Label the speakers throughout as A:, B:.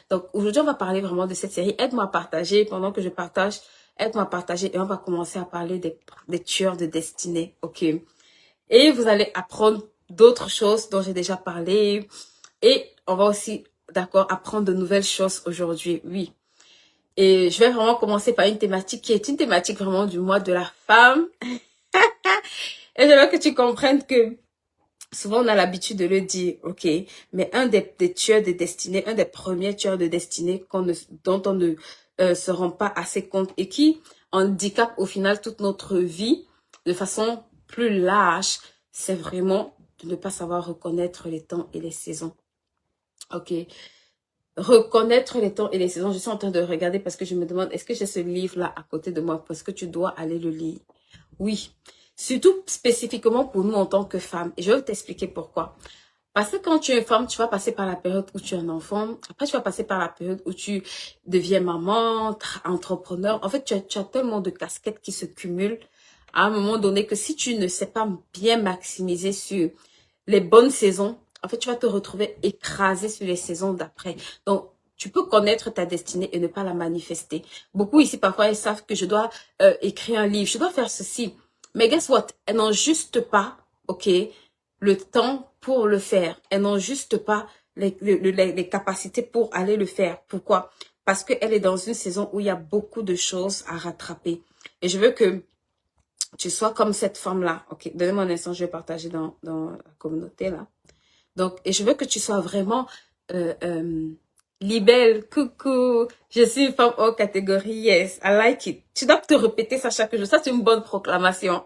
A: Donc, aujourd'hui, on va parler vraiment de cette série. Aide-moi à partager. Pendant que je partage, aide-moi à partager. Et on va commencer à parler des tueurs de destinée. OK. Et vous allez apprendre d'autres choses dont j'ai déjà parlé. Et on va aussi, d'accord, apprendre de nouvelles choses aujourd'hui. Oui. Et je vais vraiment commencer par une thématique qui est une thématique vraiment du mois de la femme. Et je veux que tu comprennes que souvent on a l'habitude de le dire, ok, mais un des tueurs de destinée, un des premiers tueurs de destinée dont on ne se rend pas assez compte et qui handicape au final toute notre vie de façon plus large, c'est vraiment de ne pas savoir reconnaître les temps et les saisons. Ok. Reconnaître les temps et les saisons. Je suis en train de regarder parce que je me demande, est-ce que j'ai ce livre-là à côté de moi? Parce que tu dois aller le lire. Oui. Surtout spécifiquement pour nous en tant que femmes. Et je vais t'expliquer pourquoi. Parce que quand tu es femme, tu vas passer par la période où tu es un enfant. Après, tu vas passer par la période où tu deviens maman, entrepreneur. En fait, tu as tellement de casquettes qui se cumulent à un moment donné que si tu ne sais pas bien maximiser sur les bonnes saisons, en fait, tu vas te retrouver écrasé sur les saisons d'après. Donc, tu peux connaître ta destinée et ne pas la manifester. Beaucoup ici, parfois, ils savent que je dois écrire un livre, je dois faire ceci. Mais guess what? Elles n'ont juste pas, ok, le temps pour le faire. Elles n'ont juste pas les capacités pour aller le faire. Pourquoi? Parce qu'elle est dans une saison où il y a beaucoup de choses à rattraper. Et je veux que tu sois comme cette femme-là. Ok, donnez-moi un instant, je vais partager dans la communauté, là. Donc, et je veux que tu sois vraiment libelle, coucou, je suis une femme hors catégorie, yes, I like it. Tu dois te répéter ça chaque jour, ça c'est une bonne proclamation.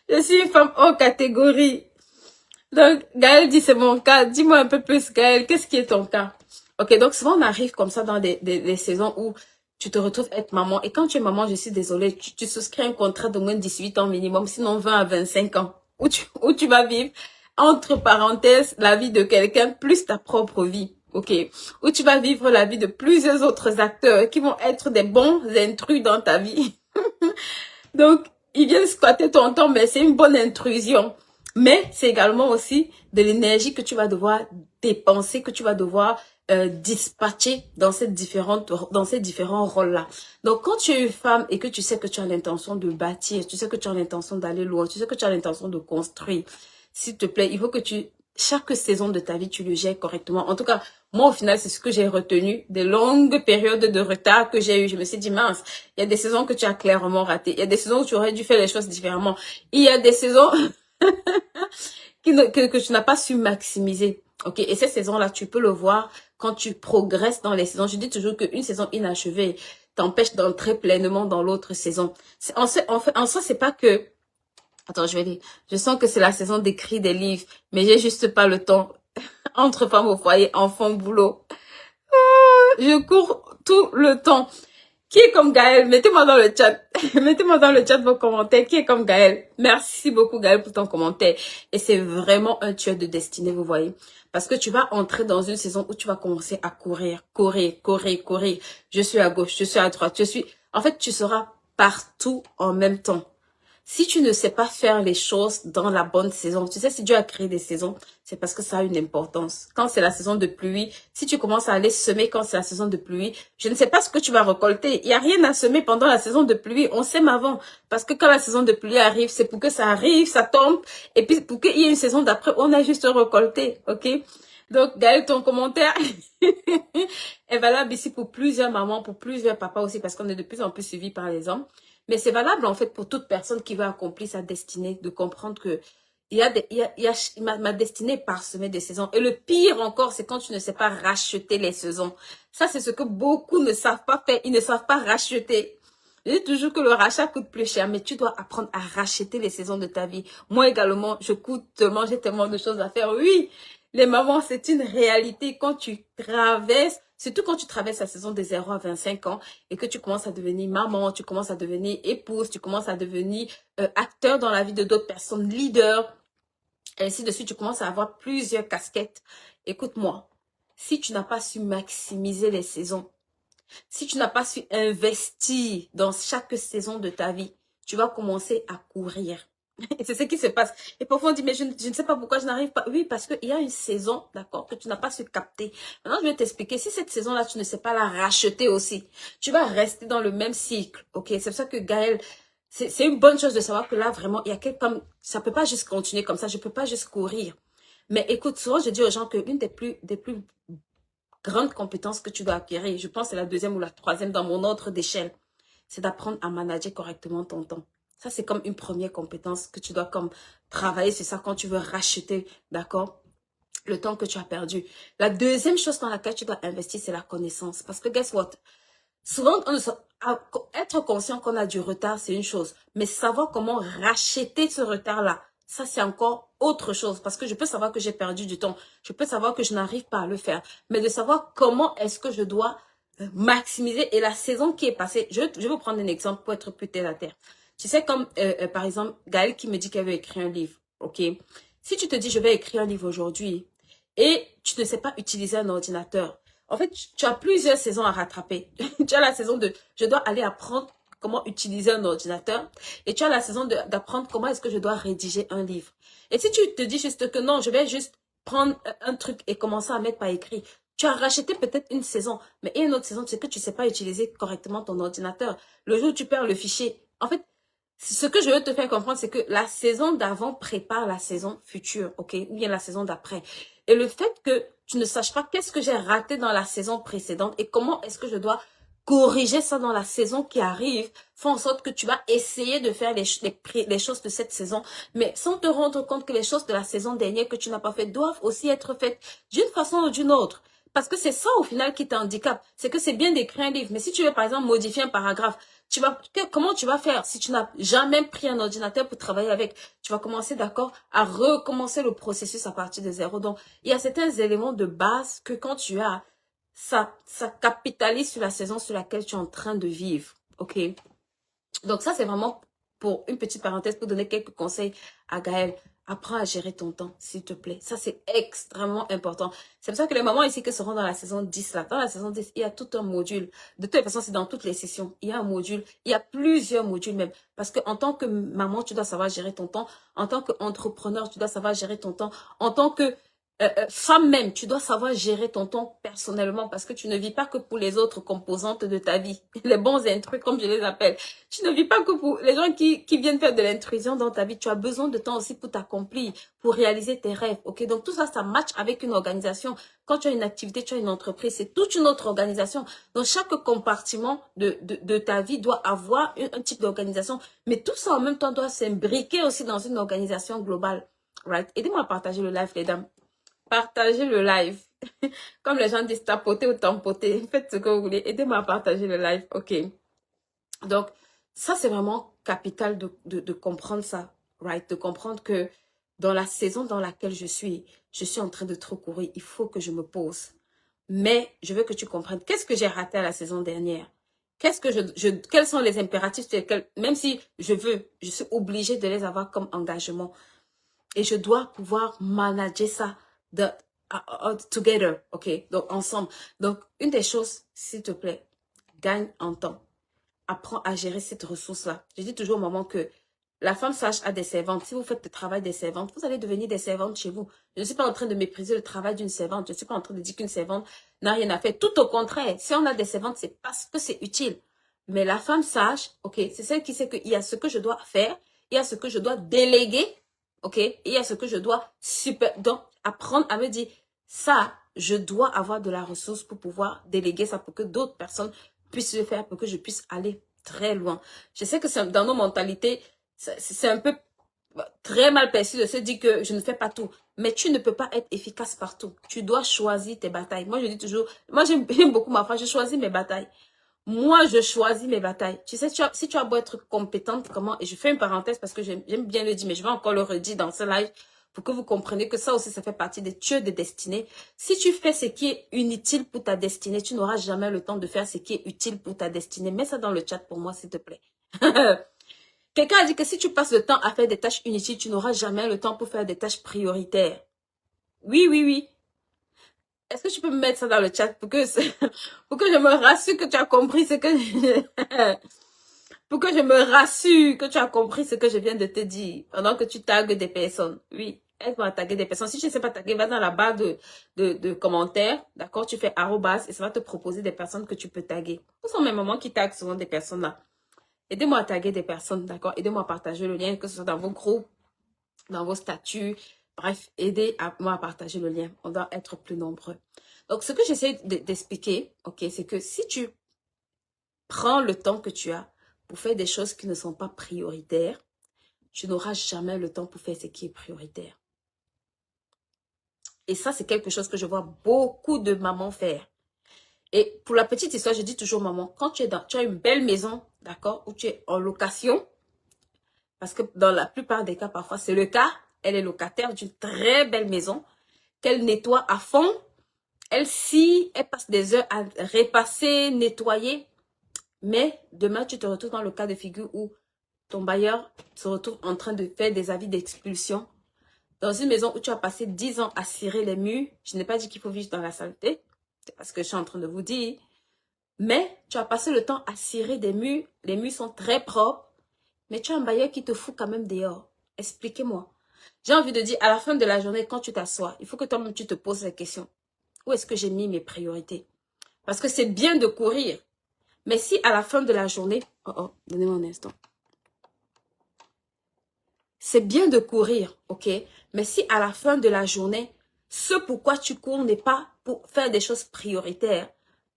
A: Je suis une femme hors catégorie. Donc, Gaëlle dit c'est mon cas, dis-moi un peu plus Gaëlle, qu'est-ce qui est ton cas? Ok, donc souvent on arrive comme ça dans des saisons où tu te retrouves être maman, et quand tu es maman, je suis désolée, tu souscris un contrat de moins de 18 ans minimum, sinon 20 à 25 ans, où tu vas vivre entre parenthèses, la vie de quelqu'un plus ta propre vie, ok? Où tu vas vivre la vie de plusieurs autres acteurs qui vont être des bons intrus dans ta vie. Donc, ils viennent squatter ton temps, mais c'est une bonne intrusion. Mais c'est également aussi de l'énergie que tu vas devoir dépenser, que tu vas devoir dispatcher dans ces différents rôles-là. Donc, quand tu es une femme et que tu sais que tu as l'intention de bâtir, tu sais que tu as l'intention d'aller loin, tu sais que tu as l'intention de construire, s'il te plaît, il faut que chaque saison de ta vie, tu le gères correctement. En tout cas, moi, au final, c'est ce que j'ai retenu des longues périodes de retard que j'ai eues. Je me suis dit, mince, il y a des saisons que tu as clairement ratées. Il y a des saisons où tu aurais dû faire les choses différemment. Il y a des saisons que tu n'as pas su maximiser. Ok, et ces saisons-là, tu peux le voir quand tu progresses dans les saisons. Je dis toujours qu'une saison inachevée t'empêche d'entrer pleinement dans l'autre saison. En soi, c'est pas que... Attends, je vais dire. Je sens que c'est la saison d'écrire des livres, mais j'ai juste pas le temps. Entre femmes au foyer, enfants, boulot. Je cours tout le temps. Qui est comme Gaël? Mettez-moi dans le chat. Mettez-moi dans le chat vos commentaires. Qui est comme Gaël? Merci beaucoup Gaël pour ton commentaire. Et c'est vraiment un tueur de destinée, vous voyez. Parce que tu vas entrer dans une saison où tu vas commencer à courir, courir, courir, courir. Je suis à gauche, je suis à droite, je suis... En fait, tu seras partout en même temps. Si tu ne sais pas faire les choses dans la bonne saison, tu sais, si Dieu a créé des saisons, c'est parce que ça a une importance. Quand c'est la saison de pluie, si tu commences à aller semer quand c'est la saison de pluie, je ne sais pas ce que tu vas récolter. Il n'y a rien à semer pendant la saison de pluie. On sème avant. Parce que quand la saison de pluie arrive, c'est pour que ça arrive, ça tombe. Et puis, pour qu'il y ait une saison d'après, on a juste récolté. OK? Donc, Gaël, ton commentaire est valable ici pour plusieurs mamans, pour plusieurs papas aussi, parce qu'on est de plus en plus suivis par les hommes. Mais c'est valable en fait pour toute personne qui veut accomplir sa destinée, de comprendre que ma destinée est parsemée de saisons. Et le pire encore, c'est quand tu ne sais pas racheter les saisons. Ça, c'est ce que beaucoup ne savent pas faire. Ils ne savent pas racheter. Je dis toujours que le rachat coûte plus cher, mais tu dois apprendre à racheter les saisons de ta vie. Moi également, j'ai tellement de choses à faire. Oui, les mamans, c'est une réalité. Quand tu traverses, surtout quand tu traverses la saison des 0 à 25 ans et que tu commences à devenir maman, tu commences à devenir épouse, tu commences à devenir acteur dans la vie de d'autres personnes, leader, et ainsi de suite, tu commences à avoir plusieurs casquettes. Écoute-moi, si tu n'as pas su maximiser les saisons, si tu n'as pas su investir dans chaque saison de ta vie, tu vas commencer à courir. Et c'est ce qui se passe. Et parfois on dit, mais je ne sais pas pourquoi je n'arrive pas. Oui, parce qu'il y a une saison, d'accord, que tu n'as pas su capter. Maintenant, je vais t'expliquer. Si cette saison-là, tu ne sais pas la racheter aussi, tu vas rester dans le même cycle, ok? C'est pour ça que Gaël, c'est une bonne chose de savoir que là, vraiment, il y a quelqu'un, ça peut pas juste continuer comme ça, je peux pas juste courir. Mais écoute, souvent, je dis aux gens que l'une des plus grandes compétences que tu dois acquérir, je pense que c'est la deuxième ou la troisième dans mon ordre d'échelle, c'est d'apprendre à manager correctement ton temps. Ça, c'est comme une première compétence que tu dois comme travailler sur ça quand tu veux racheter, d'accord, le temps que tu as perdu. La deuxième chose dans laquelle tu dois investir, c'est la connaissance. Parce que guess what? Souvent, être conscient qu'on a du retard, c'est une chose. Mais savoir comment racheter ce retard-là, ça, c'est encore autre chose. Parce que je peux savoir que j'ai perdu du temps. Je peux savoir que je n'arrive pas à le faire. Mais de savoir comment est-ce que je dois maximiser. Et la saison qui est passée, je vais vous prendre un exemple pour être plus terre à terre. Tu sais, comme par exemple, Gaëlle qui me dit qu'elle veut écrire un livre. OK? Si tu te dis, je vais écrire un livre aujourd'hui et tu ne sais pas utiliser un ordinateur, en fait, tu as plusieurs saisons à rattraper. Tu as la saison de, je dois aller apprendre comment utiliser un ordinateur. Et tu as la saison d'apprendre comment est-ce que je dois rédiger un livre. Et si tu te dis juste que non, je vais juste prendre un truc et commencer à mettre par écrit, tu as racheté peut-être une saison, mais une autre saison, c'est que tu ne sais pas utiliser correctement ton ordinateur. Le jour où tu perds le fichier, en fait, ce que je veux te faire comprendre, c'est que la saison d'avant prépare la saison future, ok? Ou bien la saison d'après. Et le fait que tu ne saches pas qu'est-ce que j'ai raté dans la saison précédente et comment est-ce que je dois corriger ça dans la saison qui arrive, fait en sorte que tu vas essayer de faire les choses de cette saison, mais sans te rendre compte que les choses de la saison dernière que tu n'as pas faites doivent aussi être faites d'une façon ou d'une autre. Parce que c'est ça au final qui t'handicape. C'est que c'est bien d'écrire un livre, mais si tu veux par exemple modifier un paragraphe, comment tu vas faire si tu n'as jamais pris un ordinateur pour travailler avec? Tu vas commencer, d'accord, à recommencer le processus à partir de zéro. Donc, il y a certains éléments de base que quand tu as, ça capitalise sur la saison sur laquelle tu es en train de vivre. OK? Donc ça, c'est vraiment pour une petite parenthèse, pour donner quelques conseils à Gaël. Apprends à gérer ton temps, s'il te plaît. Ça, c'est extrêmement important. C'est pour ça que les mamans ici qui seront dans la saison 10, là, dans la saison 10, il y a tout un module. De toute façon, c'est dans toutes les sessions. Il y a un module, il y a plusieurs modules même. Parce que en tant que maman, tu dois savoir gérer ton temps. En tant qu'entrepreneur, tu dois savoir gérer ton temps. En tant que femme même, tu dois savoir gérer ton temps personnellement parce que tu ne vis pas que pour les autres composantes de ta vie, les bons intrus comme je les appelle. Tu ne vis pas que pour les gens qui viennent faire de l'intrusion dans ta vie. Tu as besoin de temps aussi pour t'accomplir, pour réaliser tes rêves. Ok, donc tout ça, ça match avec une organisation. Quand tu as une activité, tu as une entreprise, c'est toute une autre organisation. Donc chaque compartiment de ta vie doit avoir un type d'organisation, mais tout ça en même temps doit s'imbriquer aussi dans une organisation globale. Right? Aidez-moi à partager le live, les dames. Partagez le live. Comme les gens disent tapoter ou tampoter. Faites ce que vous voulez. Aidez-moi à partager le live. OK. Donc, ça, c'est vraiment capital de comprendre ça. Right? De comprendre que dans la saison dans laquelle je suis en train de trop courir. Il faut que je me pose. Mais je veux que tu comprennes. Qu'est-ce que j'ai raté à la saison dernière? Quels sont les impératifs même si je suis obligée de les avoir comme engagement. Et je dois pouvoir manager ça together, ok? Donc, ensemble. Donc, une des choses, s'il te plaît, gagne en temps. Apprends à gérer cette ressource-là. Je dis toujours au moment que la femme sage a des servantes. Si vous faites le travail des servantes, vous allez devenir des servantes chez vous. Je ne suis pas en train de mépriser le travail d'une servante. Je ne suis pas en train de dire qu'une servante n'a rien à faire. Tout au contraire. Si on a des servantes, c'est parce que c'est utile. Mais la femme sage, ok, c'est celle qui sait qu'il y a ce que je dois faire, il y a ce que je dois déléguer, ok, et il y a ce que je dois donc apprendre à me dire, ça, je dois avoir de la ressource pour pouvoir déléguer ça, pour que d'autres personnes puissent le faire, pour que je puisse aller très loin. Je sais que dans nos mentalités, c'est un peu très mal perçu de se dire que je ne fais pas tout. Mais tu ne peux pas être efficace partout. Tu dois choisir tes batailles. Moi, je dis toujours, moi j'aime beaucoup ma phrase, je choisis mes batailles. Moi, je choisis mes batailles. Tu sais, si tu as beau être compétente, comment, et je fais une parenthèse parce que j'aime bien le dire, mais je vais encore le redire dans ce live pour que vous compreniez que ça aussi, ça fait partie des tueurs de destinée. Si tu fais ce qui est inutile pour ta destinée, tu n'auras jamais le temps de faire ce qui est utile pour ta destinée. Mets ça dans le chat pour moi, s'il te plaît. Quelqu'un a dit que si tu passes le temps à faire des tâches inutiles, tu n'auras jamais le temps pour faire des tâches prioritaires. Oui, oui, oui. Est-ce que tu peux me mettre ça dans le chat pour que je me rassure que tu as compris ce que pour que je me rassure que tu as compris ce que je viens de te dire, pendant que tu tagues des personnes. Oui, aide-moi à taguer des personnes. Si tu ne sais pas taguer, va dans la barre de commentaires, d'accord? Tu fais arrobas et ça va te proposer des personnes que tu peux taguer. Ce sont mes mamans qui taguent souvent des personnes là. Aidez-moi à taguer des personnes, d'accord? Aidez-moi à partager le lien, que ce soit dans vos groupes, dans vos statuts. Bref, aidez-moi à partager le lien. On doit être plus nombreux. Donc, ce que j'essaie d'expliquer, ok, c'est que si tu prends le temps que tu as pour faire des choses qui ne sont pas prioritaires, tu n'auras jamais le temps pour faire ce qui est prioritaire. Et ça, c'est quelque chose que je vois beaucoup de mamans faire. Et pour la petite histoire, je dis toujours, maman, quand tu as une belle maison, d'accord, où tu es en location, parce que dans la plupart des cas, parfois, c'est le cas, elle est locataire d'une très belle maison, qu'elle nettoie à fond, elle passe des heures à repasser, nettoyer, mais demain, tu te retrouves dans le cas de figure où ton bailleur se retrouve en train de faire des avis d'expulsion. Dans une maison où tu as passé 10 ans à cirer les murs, je n'ai pas dit qu'il faut vivre dans la saleté, c'est parce que je suis en train de vous dire, mais tu as passé le temps à cirer des murs, les murs sont très propres, mais tu as un bailleur qui te fout quand même dehors. Expliquez-moi. J'ai envie de dire, à la fin de la journée, quand tu t'assois, il faut que toi-même tu te poses la question. Où est-ce que j'ai mis mes priorités? Parce que c'est bien de courir, mais si à la fin de la journée, donnez-moi un instant. C'est bien de courir, ok? Mais si à la fin de la journée, ce pourquoi tu cours n'est pas pour faire des choses prioritaires,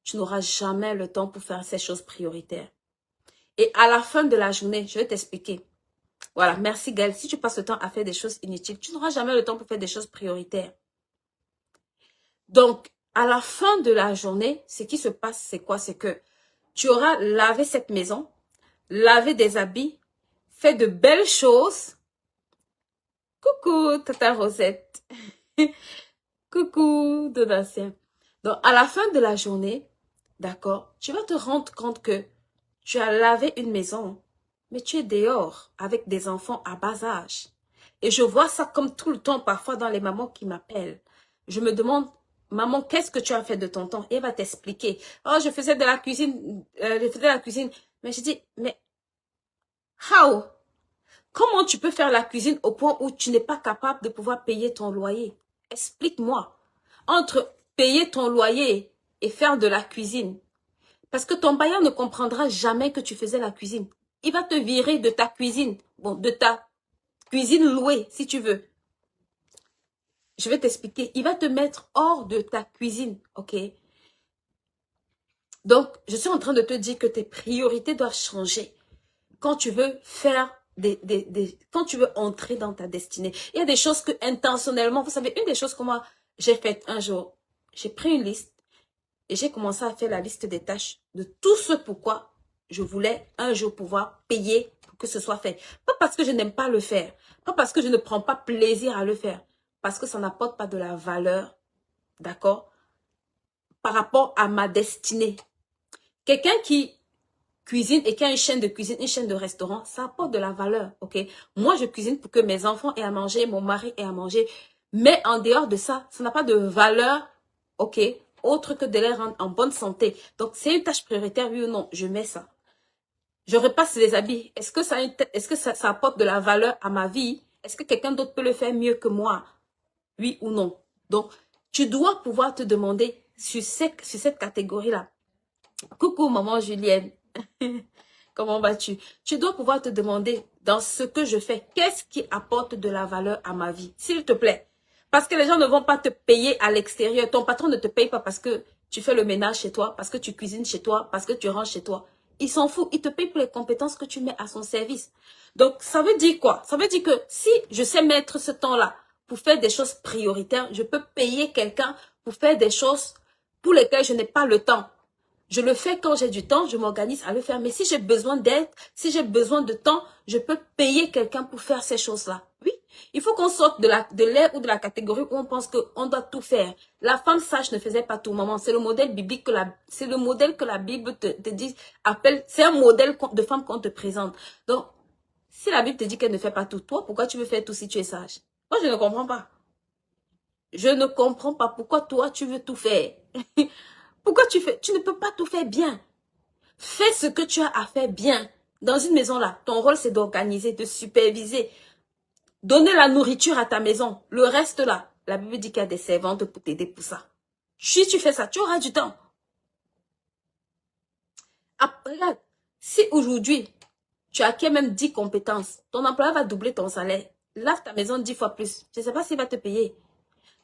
A: tu n'auras jamais le temps pour faire ces choses prioritaires. Et à la fin de la journée, je vais t'expliquer. Voilà, merci Gaëlle. Si tu passes le temps à faire des choses inutiles, tu n'auras jamais le temps pour faire des choses prioritaires. Donc, à la fin de la journée, ce qui se passe, c'est quoi? C'est que tu auras lavé cette maison, lavé des habits, fait de belles choses. Coucou, Tata Rosette. Coucou, Donatien. Donc, à la fin de la journée, d'accord, tu vas te rendre compte que tu as lavé une maison, mais tu es dehors avec des enfants à bas âge. Et je vois ça comme tout le temps, parfois dans les mamans qui m'appellent. Je me demande, maman, qu'est-ce que tu as fait de ton temps? Et elle va t'expliquer. Oh, je faisais de la cuisine, Mais je dis, mais how? Comment tu peux faire la cuisine au point où tu n'es pas capable de pouvoir payer ton loyer? Explique-moi. Entre payer ton loyer et faire de la cuisine. Parce que ton bailleur ne comprendra jamais que tu faisais la cuisine. Il va te virer de ta cuisine. Bon, de ta cuisine louée, si tu veux. Je vais t'expliquer. Il va te mettre hors de ta cuisine, ok? Donc, je suis en train de te dire que tes priorités doivent changer. Quand tu veux faire quand tu veux entrer dans ta destinée. Il y a des choses que intentionnellement, vous savez, une des choses que moi, j'ai faites un jour, j'ai pris une liste et j'ai commencé à faire la liste des tâches de tout ce pourquoi je voulais un jour pouvoir payer pour que ce soit fait. Pas parce que je n'aime pas le faire, pas parce que je ne prends pas plaisir à le faire, parce que ça n'apporte pas de la valeur, d'accord, par rapport à ma destinée. Quelqu'un qui cuisine et qui a une chaîne de cuisine, une chaîne de restaurant, ça apporte de la valeur, ok? Moi, je cuisine pour que mes enfants aient à manger, mon mari ait à manger. Mais en dehors de ça, ça n'a pas de valeur, ok? Autre que de les rendre en bonne santé. Donc, c'est une tâche prioritaire, oui ou non? Je mets ça. Je repasse les habits. Est-ce que ça apporte de la valeur à ma vie? Est-ce que quelqu'un d'autre peut le faire mieux que moi? Oui ou non? Donc, tu dois pouvoir te demander sur cette catégorie-là. Coucou, maman Julienne. Comment vas-tu? Tu dois pouvoir te demander dans ce que je fais, qu'est-ce qui apporte de la valeur à ma vie? S'il te plaît. Parce que les gens ne vont pas te payer à l'extérieur. Ton patron ne te paye pas parce que tu fais le ménage chez toi, parce que tu cuisines chez toi, parce que tu ranges chez toi. Il s'en fout. Il te paye pour les compétences que tu mets à son service. Donc, ça veut dire quoi? Ça veut dire que si je sais mettre ce temps-là pour faire des choses prioritaires, je peux payer quelqu'un pour faire des choses pour lesquelles je n'ai pas le temps. Je le fais quand j'ai du temps, je m'organise à le faire. Mais si j'ai besoin d'aide, si j'ai besoin de temps, je peux payer quelqu'un pour faire ces choses-là. Oui, il faut qu'on sorte de l'ère ou de la catégorie où on pense qu'on doit tout faire. La femme sage ne faisait pas tout, maman. C'est le modèle biblique c'est le modèle que la Bible te dit, c'est un modèle de femme qu'on te présente. Donc, si la Bible te dit qu'elle ne fait pas tout, toi, pourquoi tu veux faire tout si tu es sage? Moi, je ne comprends pas. Je ne comprends pas pourquoi toi, tu veux tout faire. Pourquoi tu ne peux pas tout faire bien? Fais ce que tu as à faire bien. Dans une maison là, ton rôle c'est d'organiser, de superviser, donner la nourriture à ta maison. Le reste là, la Bible dit qu'il y a des servantes pour t'aider pour ça. Si tu fais ça, tu auras du temps. Ah, regarde, si aujourd'hui, tu acquiers même 10 compétences, ton employeur va doubler ton salaire. Lave ta maison 10 fois plus. Je ne sais pas s'il va te payer.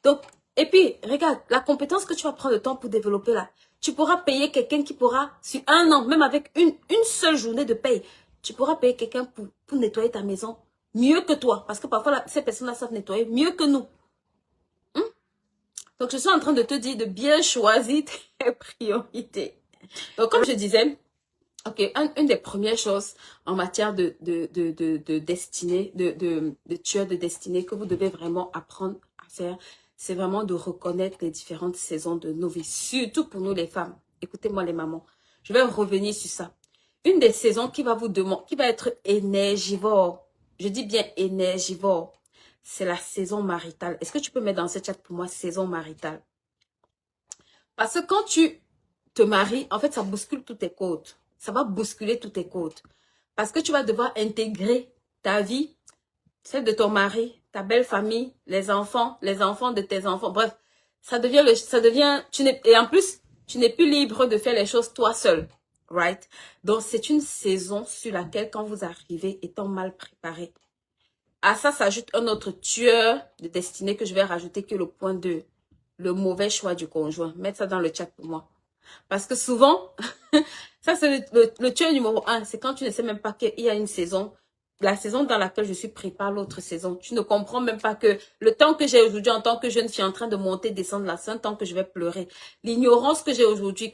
A: Donc, et puis, regarde, la compétence que tu vas prendre le temps pour développer là, tu pourras payer quelqu'un qui pourra, sur un an, même avec une seule journée de paye, tu pourras payer quelqu'un pour nettoyer ta maison mieux que toi. Parce que parfois, là, ces personnes-là savent nettoyer mieux que nous. Donc, je suis en train de te dire de bien choisir tes priorités. Donc, comme je disais, ok, une des premières choses en matière de destinée, de tueur de destinée que vous devez vraiment apprendre à faire, c'est vraiment de reconnaître les différentes saisons de nos vies, surtout pour nous les femmes. Écoutez-moi les mamans, je vais revenir sur ça. Une des saisons qui va vous demander, qui va être énergivore, je dis bien énergivore, c'est la saison maritale. Est-ce que tu peux mettre dans ce chat pour moi saison maritale? Parce que quand tu te maries, en fait, ça bouscule toutes tes côtes. Ça va bousculer toutes tes côtes. Parce que tu vas devoir intégrer ta vie, celle de ton mari, ta belle famille, les enfants de tes enfants. Bref, et en plus, tu n'es plus libre de faire les choses toi seul. Right? Donc, c'est une saison sur laquelle, quand vous arrivez, étant mal préparé. À ça s'ajoute un autre tueur de destinée que je vais rajouter, que le point 2. Le mauvais choix du conjoint. Mettez ça dans le chat pour moi. Parce que souvent, ça c'est le tueur numéro 1. C'est quand tu ne sais même pas qu'il y a une saison. La saison dans laquelle je suis prépare l'autre saison. Tu ne comprends même pas que le temps que j'ai aujourd'hui en tant que jeune fille en train de monter, descendre là, c'est un temps que je vais pleurer. L'ignorance que j'ai aujourd'hui,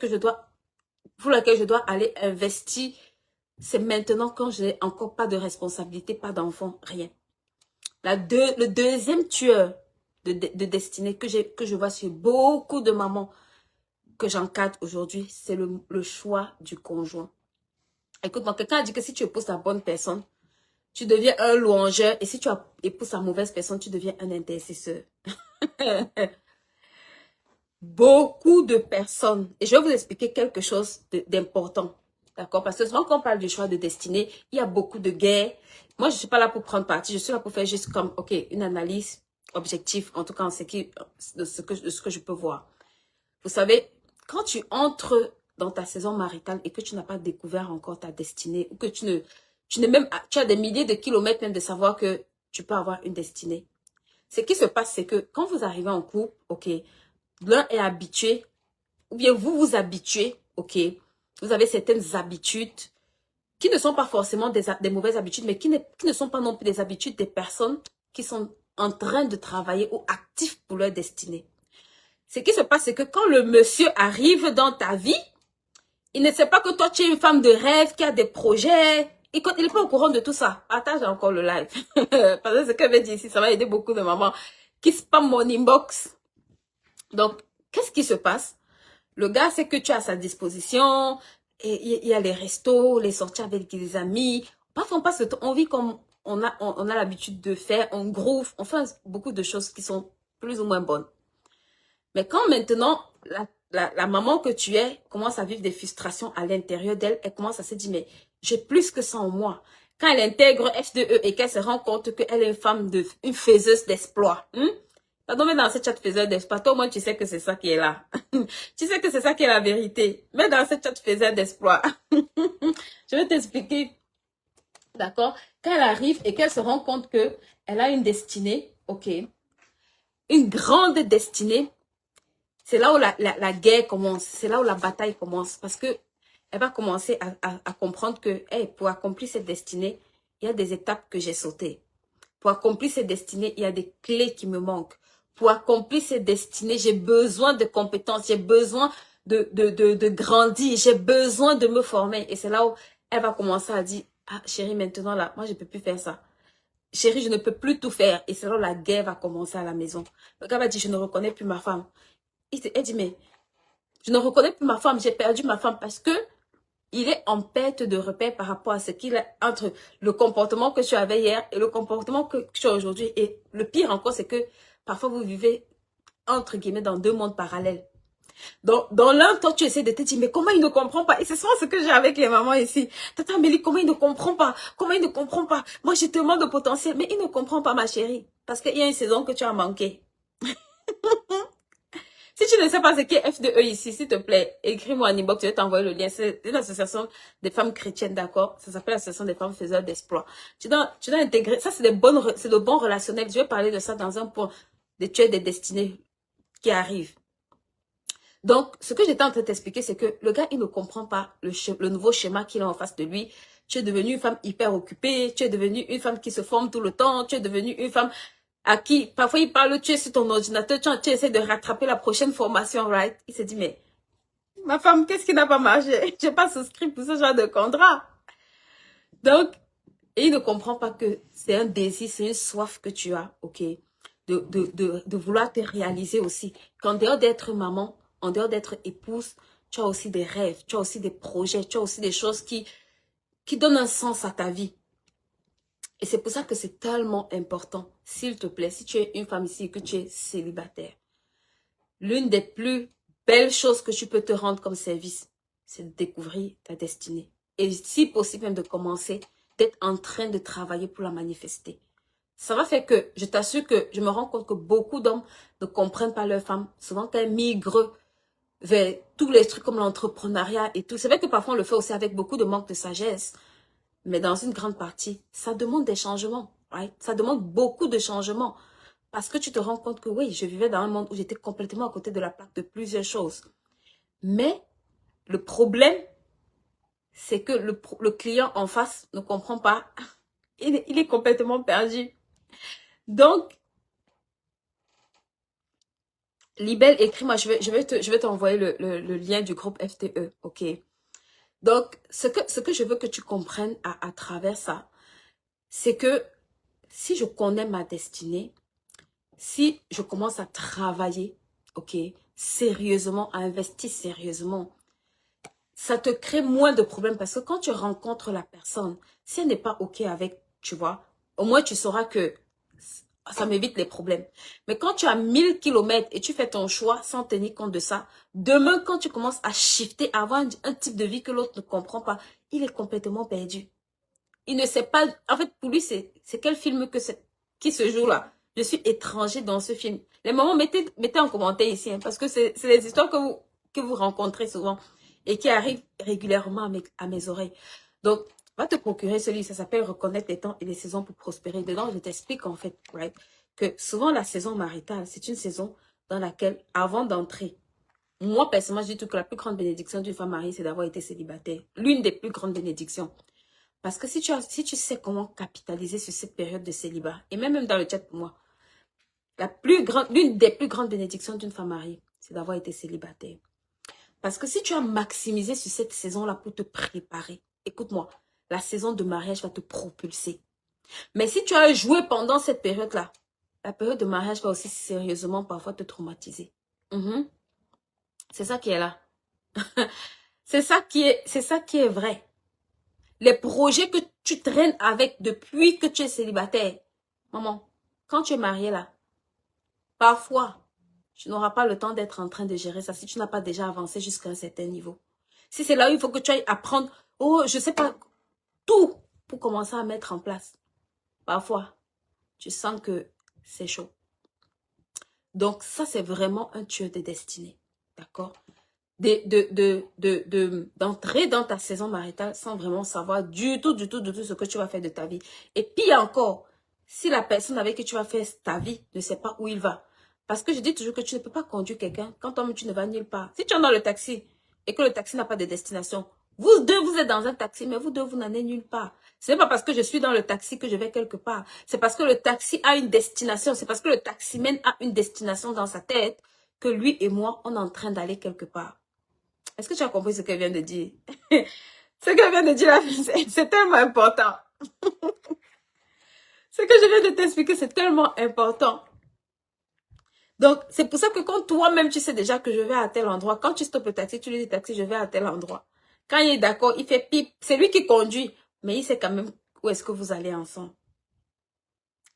A: pour laquelle je dois aller investir, c'est maintenant quand je n'ai encore pas de responsabilité, pas d'enfant, rien. Le deuxième tueur de destinée que je vois sur beaucoup de mamans que j'encadre aujourd'hui, c'est le choix du conjoint. Écoute-moi, quelqu'un a dit que si tu épouses la bonne personne, tu deviens un louangeur, et si tu épouses la mauvaise personne, tu deviens un intercesseur. Beaucoup de personnes, et je vais vous expliquer quelque chose d'important, d'accord? Parce que souvent quand on parle du choix de destinée, il y a beaucoup de guerres. Moi, je ne suis pas là pour prendre parti, je suis là pour faire juste comme, ok, une analyse objective, en tout cas de ce que je peux voir. Vous savez, quand tu entres dans ta saison maritale et que tu n'as pas découvert encore ta destinée, ou que tu as des milliers de kilomètres même de savoir que tu peux avoir une destinée. Ce qui se passe, c'est que quand vous arrivez en couple, ok, l'un est habitué, ou bien vous vous habituez, ok, vous avez certaines habitudes qui ne sont pas forcément des mauvaises habitudes, mais qui ne sont pas non plus des habitudes des personnes qui sont en train de travailler ou actifs pour leur destinée. Ce qui se passe, c'est que quand le monsieur arrive dans ta vie, il ne sait pas que toi, tu es une femme de rêve, qui a des projets. Il n'est pas au courant de tout ça. Partage encore le live. Parce que ce que je vais dire ici, ça va aider beaucoup de mamans qui spamment mon inbox. Donc, qu'est-ce qui se passe? Le gars, c'est que tu as à sa disposition. Et il y a les restos, les sorties avec des amis. Parfois, on passe le temps, on vit comme on a l'habitude de faire. On groove, on fait beaucoup de choses qui sont plus ou moins bonnes. Mais quand maintenant, la maman que tu es commence à vivre des frustrations à l'intérieur d'elle, elle commence à se dire, mais j'ai plus que ça en moi. Quand elle intègre F2E et qu'elle se rend compte qu'elle est une femme, une faiseuse d'exploit. Pardon, mais dans cette chat faiseuse d'exploit, toi au moins tu sais que c'est ça qui est là. Tu sais que c'est ça qui est la vérité. Mais dans cette chat faiseuse d'exploit, je vais t'expliquer. D'accord? Quand elle arrive et qu'elle se rend compte qu'elle a une destinée, ok, une grande destinée, c'est là où la guerre commence, c'est là où la bataille commence. Parce que elle va commencer à comprendre que hey, pour accomplir cette destinée, il y a des étapes que j'ai sautées. Pour accomplir cette destinée, il y a des clés qui me manquent. Pour accomplir cette destinée, j'ai besoin de compétences, j'ai besoin de grandir, j'ai besoin de me former. Et c'est là où elle va commencer à dire, ah chérie, maintenant là, moi je ne peux plus faire ça. Chérie, je ne peux plus tout faire. Et c'est là où la guerre va commencer à la maison. Le gars va dire, je ne reconnais plus ma femme. Elle dit, mais je ne reconnais plus ma femme, j'ai perdu ma femme parce que il est en perte de repère par rapport à ce qu'il a entre le comportement que tu avais hier et le comportement que tu as aujourd'hui. Et le pire encore, c'est que parfois vous vivez, entre guillemets, dans deux mondes parallèles. Dans l'un, toi, tu essaies de te dire, mais comment il ne comprend pas? Et c'est souvent ce que j'ai avec les mamans ici. Tata Amélie, comment il ne comprend pas? Comment il ne comprend pas? Moi, j'ai tellement de potentiel, mais il ne comprend pas, ma chérie. Parce qu'il y a une saison que tu as manqué. Si tu ne sais pas ce qu'est FDE ici, s'il te plaît, écris-moi en inbox, je vais t'envoyer le lien. C'est une association des femmes chrétiennes, d'accord? Ça s'appelle l'association des femmes faiseurs d'exploits. Tu dois intégrer, ça c'est c'est de bons relationnels. Je vais parler de ça dans un point de tu es des destinées qui arrivent. Donc, ce que j'étais en train de t'expliquer, c'est que le gars, il ne comprend pas le nouveau schéma qu'il a en face de lui. Tu es devenue une femme hyper occupée, tu es devenue une femme qui se forme tout le temps, tu es devenue une femme à qui, parfois, il parle, tu es sur ton ordinateur, tu essaies de rattraper la prochaine formation, right? Il se dit, mais, ma femme, qu'est-ce qui n'a pas marché? Je n'ai pas souscrit pour ce genre de contrat. Donc, et il ne comprend pas que c'est un désir, c'est une soif que tu as, ok? De vouloir te réaliser aussi. Qu'en dehors d'être maman, en dehors d'être épouse, tu as aussi des rêves, tu as aussi des projets, tu as aussi des choses qui donnent un sens à ta vie. Et c'est pour ça que c'est tellement important, s'il te plaît, si tu es une femme ici et que tu es célibataire, l'une des plus belles choses que tu peux te rendre comme service, c'est de découvrir ta destinée. Et si possible, même de commencer, d'être en train de travailler pour la manifester. Ça va faire que, je t'assure que je me rends compte que beaucoup d'hommes ne comprennent pas leur femme. Souvent, quand elles migrent vers tous les trucs comme l'entrepreneuriat et tout, c'est vrai que parfois on le fait aussi avec beaucoup de manque de sagesse. Mais dans une grande partie, ça demande des changements. Right? Ça demande beaucoup de changements. Parce que tu te rends compte que oui, je vivais dans un monde où j'étais complètement à côté de la plaque de plusieurs choses. Mais le problème, c'est que le client en face ne comprend pas. Il est complètement perdu. Donc, Libelle, écris-moi, je vais t'envoyer le lien du groupe FTE, ok? Donc, ce que je veux que tu comprennes à travers ça, c'est que si je connais ma destinée, si je commence à travailler, ok, sérieusement, à investir sérieusement, ça te crée moins de problèmes parce que quand tu rencontres la personne, si elle n'est pas ok avec, tu vois, au moins tu sauras que ça m'évite les problèmes. Mais quand tu as 1000 kilomètres et tu fais ton choix sans tenir compte de ça, demain quand tu commences à shifter, à avoir un type de vie que l'autre ne comprend pas, il est complètement perdu. Il ne sait pas, en fait pour lui c'est quel film que c'est qui se joue là. Je suis étranger dans ce film. Les mamans, mettez en commentaire ici, hein, parce que c'est les histoires que vous rencontrez souvent et qui arrivent régulièrement à mes oreilles. Donc, va te procurer celui, ça s'appelle Reconnaître les temps et les saisons pour prospérer. Dedans, je t'explique en fait, right, que souvent la saison maritale, c'est une saison dans laquelle, avant d'entrer, moi personnellement, je dis tout que la plus grande bénédiction d'une femme mariée, c'est d'avoir été célibataire. L'une des plus grandes bénédictions. Parce que si tu sais comment capitaliser sur cette période de célibat, et même dans le chat pour moi, l'une des plus grandes bénédictions d'une femme mariée, c'est d'avoir été célibataire. Parce que si tu as maximisé sur cette saison-là pour te préparer, écoute-moi, la saison de mariage va te propulser. Mais si tu as joué pendant cette période-là, la période de mariage va aussi sérieusement parfois te traumatiser. C'est ça qui est là. C'est ça qui est vrai. Les projets que tu traînes avec depuis que tu es célibataire. Maman, quand tu es mariée là, parfois, tu n'auras pas le temps d'être en train de gérer ça si tu n'as pas déjà avancé jusqu'à un certain niveau. Si c'est là où il faut que tu ailles apprendre, oh, je sais pas, tout pour commencer à mettre en place. Parfois, tu sens que c'est chaud. Donc, ça, c'est vraiment un tueur de destinée. D'accord? D'entrer dans ta saison maritale sans vraiment savoir du tout ce que tu vas faire de ta vie. Et pire encore, si la personne avec qui tu vas faire ta vie ne sait pas où il va. Parce que je dis toujours que tu ne peux pas conduire quelqu'un quand toi-même tu ne vas nulle part. Si tu es dans le taxi et que le taxi n'a pas de destination, vous deux, vous êtes dans un taxi, mais vous deux, vous n'en êtes nulle part. Ce n'est pas parce que je suis dans le taxi que je vais quelque part. C'est parce que le taxi a une destination. C'est parce que le taximène a une destination dans sa tête que lui et moi, on est en train d'aller quelque part. Est-ce que tu as compris ce qu'elle vient de dire? Ce qu'elle vient de dire, c'est tellement important. Ce que je viens de t'expliquer, c'est tellement important. Donc, c'est pour ça que quand toi-même, tu sais déjà que je vais à tel endroit, quand tu stoppes le taxi, tu lui dis taxi, je vais à tel endroit. Quand il est d'accord, il fait pip. C'est lui qui conduit, mais il sait quand même où est-ce que vous allez ensemble.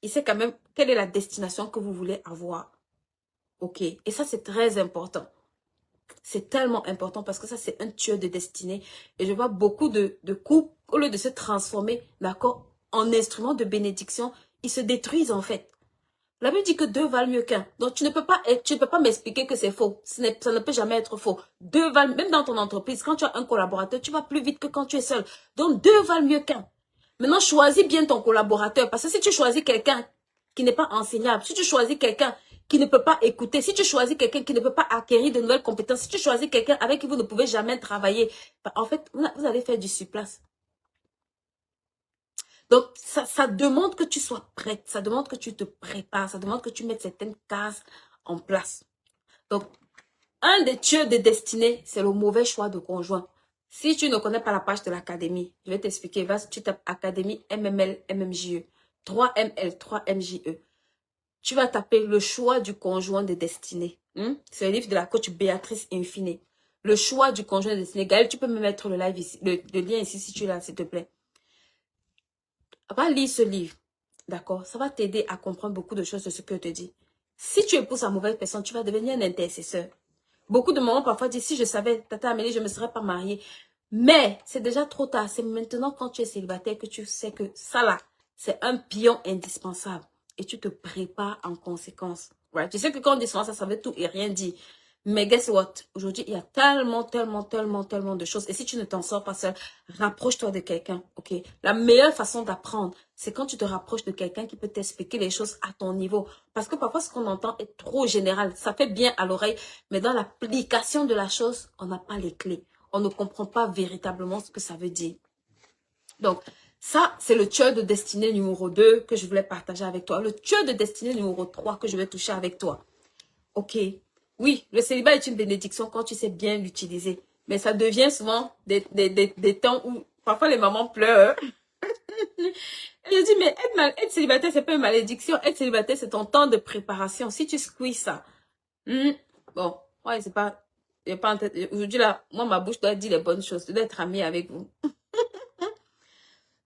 A: Il sait quand même quelle est la destination que vous voulez avoir. Ok. Et ça, c'est très important. C'est tellement important parce que ça, c'est un tueur de destinée. Et je vois beaucoup de couples, au lieu de se transformer, d'accord, en instrument de bénédiction, ils se détruisent en fait. La Bible dit que deux valent mieux qu'un. Donc, tu ne peux pas m'expliquer que c'est faux. Ça ne peut jamais être faux. Deux valent, même dans ton entreprise, quand tu as un collaborateur, tu vas plus vite que quand tu es seul. Donc, deux valent mieux qu'un. Maintenant, choisis bien ton collaborateur. Parce que si tu choisis quelqu'un qui n'est pas enseignable, si tu choisis quelqu'un qui ne peut pas écouter, si tu choisis quelqu'un qui ne peut pas acquérir de nouvelles compétences, si tu choisis quelqu'un avec qui vous ne pouvez jamais travailler, en fait, vous allez faire du surplace. Donc, ça demande que tu sois prête, ça demande que tu te prépares, ça demande que tu mettes certaines cases en place. Donc, un des tueurs de destinée, c'est le mauvais choix de conjoint. Si tu ne connais pas la page de l'académie, je vais t'expliquer. Tu tapes Académie MML, MMJE. 3ML, 3MJE. Tu vas taper le choix du conjoint de destinée. C'est le livre de la coach Béatrice Infine. Le choix du conjoint de destinée. Gaël, tu peux me mettre le live ici, le lien ici si tu l'as, s'il te plaît. Va lire ce livre, d'accord? Ça va t'aider à comprendre beaucoup de choses de ce que je te dis. Si tu épouses la mauvaise personne, tu vas devenir un intercesseur. Beaucoup de mamans parfois disent, si je savais, Tata Amélie, je ne me serais pas mariée. Mais c'est déjà trop tard. C'est maintenant quand tu es célibataire que tu sais que ça là, c'est un pion indispensable. Et tu te prépares en conséquence. Right? Tu sais que quand on dit ça, ça veut tout et rien dire. Mais guess what? Aujourd'hui, il y a tellement de choses. Et si tu ne t'en sors pas seul, rapproche-toi de quelqu'un, ok? La meilleure façon d'apprendre, c'est quand tu te rapproches de quelqu'un qui peut t'expliquer les choses à ton niveau. Parce que parfois, ce qu'on entend est trop général. Ça fait bien à l'oreille, mais dans l'application de la chose, on n'a pas les clés. On ne comprend pas véritablement ce que ça veut dire. Donc, ça, c'est le tueur de destinée numéro 2 que je voulais partager avec toi. Le tueur de destinée numéro 3 que je vais toucher avec toi. Ok. Oui, le célibat est une bénédiction quand tu sais bien l'utiliser. Mais ça devient souvent des temps où parfois les mamans pleurent. Et je dis, mais être célibataire, c'est pas une malédiction. Être célibataire, c'est ton temps de préparation. Si tu squeezes ça. Bon, ouais, c'est pas... Aujourd'hui, là, moi, ma bouche doit dire les bonnes choses. Je dois être amie avec vous.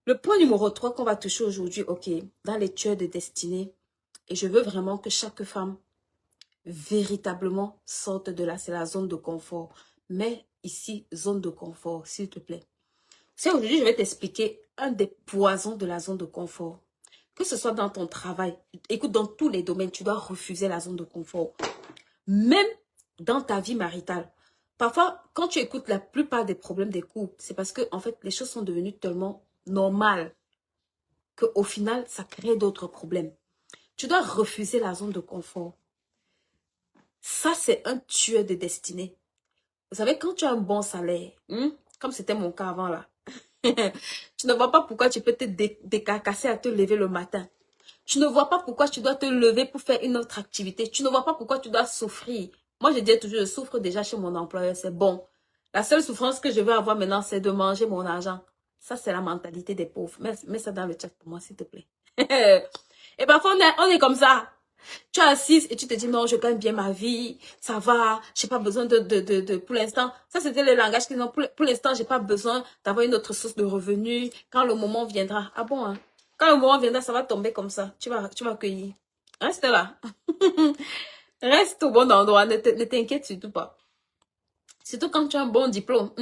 A: Le point numéro 3 qu'on va toucher aujourd'hui, ok, dans les tueurs de destinée. Et je veux vraiment que chaque femme véritablement sorte de là, c'est la zone de confort. Mais ici, zone de confort, s'il te plaît. C'est aujourd'hui, je vais t'expliquer un des poisons de la zone de confort. Que ce soit dans ton travail, écoute, dans tous les domaines, tu dois refuser la zone de confort. Même dans ta vie maritale. Parfois, quand tu écoutes la plupart des problèmes des couples, c'est parce que, en fait, les choses sont devenues tellement normales qu'au final, ça crée d'autres problèmes. Tu dois refuser la zone de confort. Ça, c'est un tueur de destinée. Vous savez, quand tu as un bon salaire, comme c'était mon cas avant là, tu ne vois pas pourquoi tu peux te décarcasser à te lever le matin. Tu ne vois pas pourquoi tu dois te lever pour faire une autre activité. Tu ne vois pas pourquoi tu dois souffrir. Moi, je dis toujours, je souffre déjà chez mon employeur, c'est bon. La seule souffrance que je veux avoir maintenant, c'est de manger mon argent. Ça, c'est la mentalité des pauvres. Mets ça dans le chat pour moi, s'il te plaît. Et parfois, on est comme ça. Tu es assise et tu te dis, non, je gagne bien ma vie, ça va, j'ai pas besoin pour l'instant. Ça, c'était le langage qui, non, pour l'instant, j'ai pas besoin d'avoir une autre source de revenus. Quand le moment viendra, ah bon, hein? Quand le moment viendra, ça va tomber comme ça. Tu vas accueillir. Reste là. Reste au bon endroit, ne t'inquiète surtout pas. Surtout quand tu as un bon diplôme,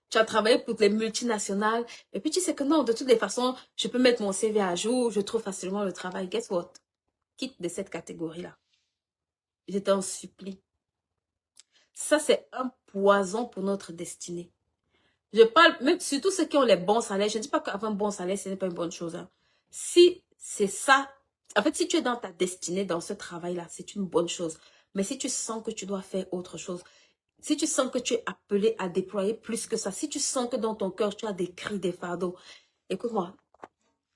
A: tu as travaillé pour les multinationales, et puis tu sais que non, de toutes les façons, je peux mettre mon CV à jour, je trouve facilement le travail. Guess what? Quitte de cette catégorie-là. Je t'en supplie. Ça, c'est un poison pour notre destinée. Je parle, même surtout ceux qui ont les bons salaires. Je ne dis pas qu'avoir un bon salaire, ce n'est pas une bonne chose. Hein. Si c'est ça, en fait, si tu es dans ta destinée, dans ce travail-là, c'est une bonne chose. Mais si tu sens que tu dois faire autre chose, si tu sens que tu es appelé à déployer plus que ça, si tu sens que dans ton cœur, tu as des cris, des fardeaux, écoute-moi,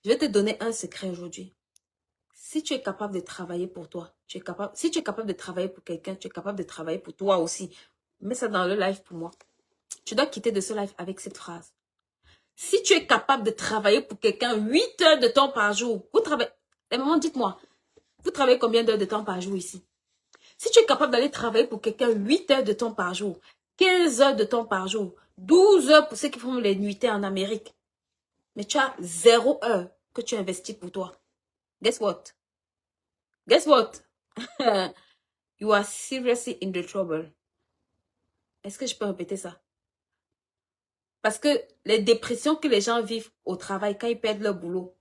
A: je vais te donner un secret aujourd'hui. Si tu es capable de travailler pour toi, si tu es capable de travailler pour quelqu'un, tu es capable de travailler pour toi aussi. Mets ça dans le live pour moi. Tu dois quitter de ce live avec cette phrase. Si tu es capable de travailler pour quelqu'un 8 heures de temps par jour, vous travaillez, les mamans, dites-moi, vous travaillez combien d'heures de temps par jour ici? Si tu es capable d'aller travailler pour quelqu'un 8 heures de temps par jour, 15 heures de temps par jour, 12 heures pour ceux qui font les nuitées en Amérique, mais tu as 0 heure que tu investis pour toi. Guess what? Guess what? You are seriously in the trouble. Est-ce que je peux répéter ça? Parce que les dépressions que les gens vivent au travail quand ils perdent leur boulot.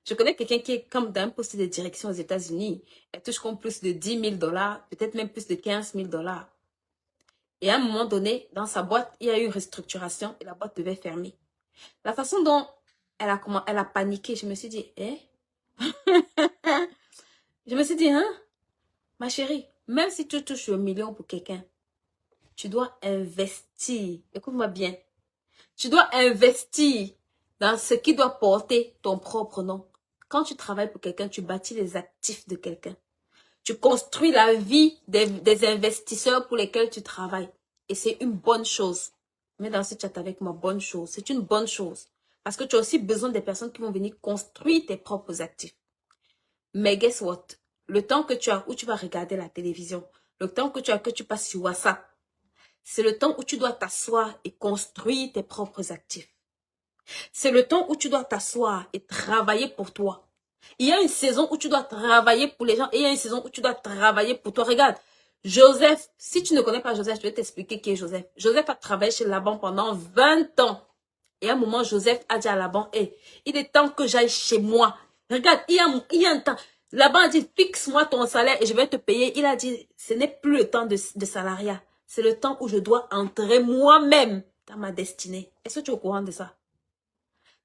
A: Je connais quelqu'un qui est comme dans un poste de direction aux États-Unis. Elle touche comme plus de 10 000 $, peut-être même plus de 15 000 $. Et à un moment donné, dans sa boîte, il y a eu une restructuration et la boîte devait fermer. La façon dont elle a paniqué, je me suis dit, hein? Je me suis dit, hein? Ma chérie, même si tu touches 1 million pour quelqu'un, tu dois investir. Écoute-moi bien. Tu dois investir dans ce qui doit porter ton propre nom. Quand tu travailles pour quelqu'un, tu bâtis les actifs de quelqu'un. Tu construis la vie des investisseurs pour lesquels tu travailles. Et c'est une bonne chose. Mais dans ce chat avec moi, bonne chose. C'est une bonne chose. Parce que tu as aussi besoin des personnes qui vont venir construire tes propres actifs. Mais guess what? Le temps que tu as où tu vas regarder la télévision, le temps que tu as que tu passes sur WhatsApp, c'est le temps où tu dois t'asseoir et construire tes propres actifs. C'est le temps où tu dois t'asseoir et travailler pour toi. Il y a une saison où tu dois travailler pour les gens et il y a une saison où tu dois travailler pour toi. Regarde, Joseph, si tu ne connais pas Joseph, je vais t'expliquer qui est Joseph. Joseph a travaillé chez Laban pendant 20 ans. Et à un moment, Joseph a dit à Laban, hey, il est temps que j'aille chez moi. Regarde, il y a un temps. Laban a dit, fixe-moi ton salaire et je vais te payer. Il a dit, ce n'est plus le temps de salariat. C'est le temps où je dois entrer moi-même dans ma destinée. Est-ce que tu es au courant de ça?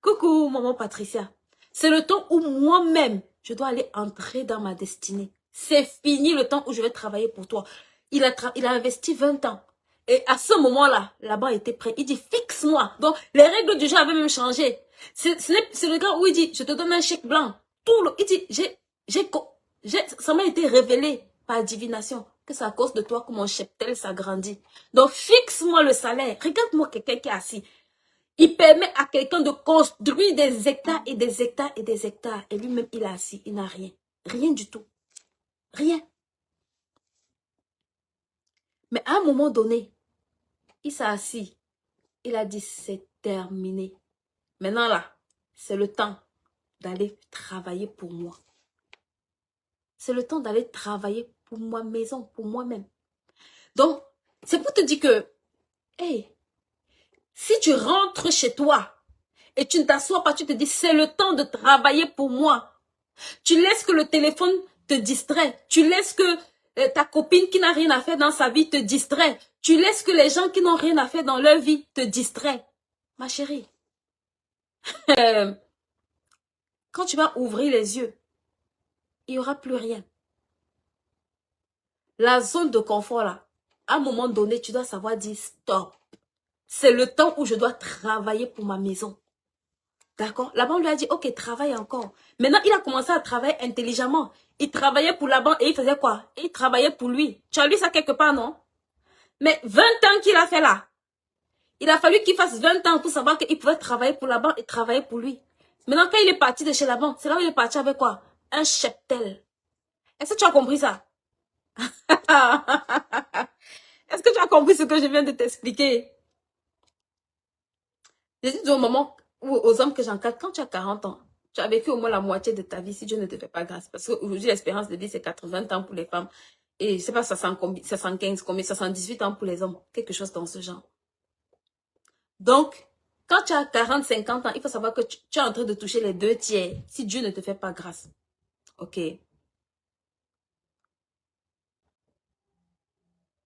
A: Coucou, maman Patricia. C'est le temps où moi-même, je dois aller entrer dans ma destinée. C'est fini le temps où je vais travailler pour toi. Il a investi 20 ans. Et à ce moment-là, là-bas, il était prêt. Il dit, fixe-moi. Donc, les règles du jeu avaient même changé. C'est le gars où il dit, je te donne un chèque blanc. Il dit, ça m'a été révélé par divination que c'est à cause de toi que mon cheptel s'agrandit. Donc, fixe-moi le salaire. Regarde-moi quelqu'un qui est assis. Il permet à quelqu'un de construire des hectares et des hectares et des hectares. Et lui-même, il est assis. Il n'a rien. Rien du tout. Rien. Mais à un moment donné, il s'est assis. Il a dit, c'est terminé. Maintenant là, c'est le temps d'aller travailler pour moi. C'est le temps d'aller travailler pour ma maison, pour moi-même. Donc, c'est pour te dire que, hey, si tu rentres chez toi et tu ne t'assois pas, tu te dis, c'est le temps de travailler pour moi. Tu laisses que le téléphone te distrait. Tu laisses que ta copine qui n'a rien à faire dans sa vie te distrait. Tu laisses que les gens qui n'ont rien à faire dans leur vie te distraient. Ma chérie, quand tu vas ouvrir les yeux, il n'y aura plus rien. La zone de confort là, à un moment donné, tu dois savoir dire stop. C'est le temps où je dois travailler pour ma maison. D'accord? La banque lui a dit, ok, travaille encore. Maintenant, il a commencé à travailler intelligemment. Il travaillait pour la banque et il faisait quoi? Il travaillait pour lui. Tu as lu ça quelque part, non? Mais 20 ans qu'il a fait là. Il a fallu qu'il fasse 20 ans pour savoir qu'il pouvait travailler pour la banque et travailler pour lui. Maintenant, quand il est parti de chez la banque, c'est là où il est parti avec quoi? Un cheptel. Est-ce que tu as compris ça? Est-ce que tu as compris ce que je viens de t'expliquer? J'ai dit au moment aux hommes que j'encadre, quand tu as 40 ans, tu as vécu au moins la moitié de ta vie si Dieu ne te fait pas grâce. Parce qu'aujourd'hui, l'espérance de vie, c'est 80 ans pour les femmes. Et je ne sais pas, 75, combien, 78 ans pour les hommes. Quelque chose dans ce genre. Donc, quand tu as 40, 50 ans, il faut savoir que tu es en train de toucher les 2 tiers si Dieu ne te fait pas grâce. Ok.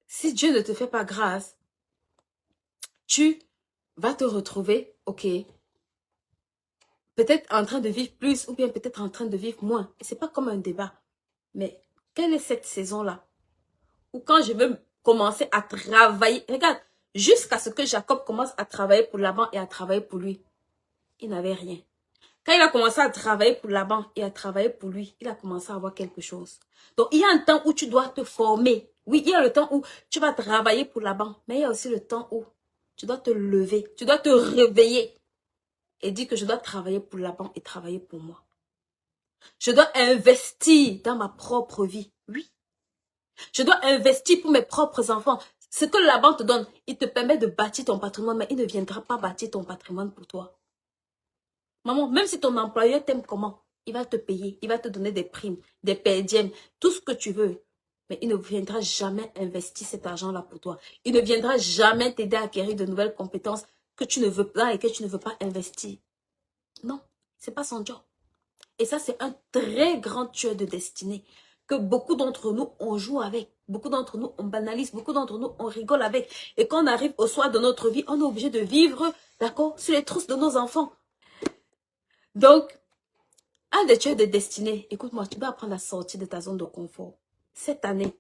A: Si Dieu ne te fait pas grâce, tu vas te retrouver, ok, peut-être en train de vivre plus ou bien peut-être en train de vivre moins. Et c'est pas comme un débat. Mais quelle est cette saison-là où quand je veux commencer à travailler, regarde, jusqu'à ce que Jacob commence à travailler pour Laban et à travailler pour lui, il n'avait rien. Quand il a commencé à travailler pour Laban et à travailler pour lui, il a commencé à avoir quelque chose. Donc, il y a un temps où tu dois te former. Oui, il y a le temps où tu vas travailler pour Laban, mais il y a aussi le temps où tu dois te lever, tu dois te réveiller et dire que je dois travailler pour Laban et travailler pour moi. Je dois investir dans ma propre vie. Oui. Je dois investir pour mes propres enfants. Ce que la banque te donne, il te permet de bâtir ton patrimoine, mais il ne viendra pas bâtir ton patrimoine pour toi. Maman, même si ton employeur t'aime comment, il va te payer, il va te donner des primes, des per diem, tout ce que tu veux. mais il ne viendra jamais investir cet argent-là pour toi. Il ne viendra jamais t'aider à acquérir de nouvelles compétences que tu ne veux pas et que tu ne veux pas investir. Non, c'est pas son job. Et ça, c'est un très grand tueur de destinée que beaucoup d'entre nous, on joue avec. Beaucoup d'entre nous, on banalise. Beaucoup d'entre nous, on rigole avec. Et quand on arrive au soir de notre vie, on est obligé de vivre, d'accord, sur les trousses de nos enfants. Donc, un des tueurs de destinée, écoute-moi, tu dois apprendre à sortir de ta zone de confort. Cette année,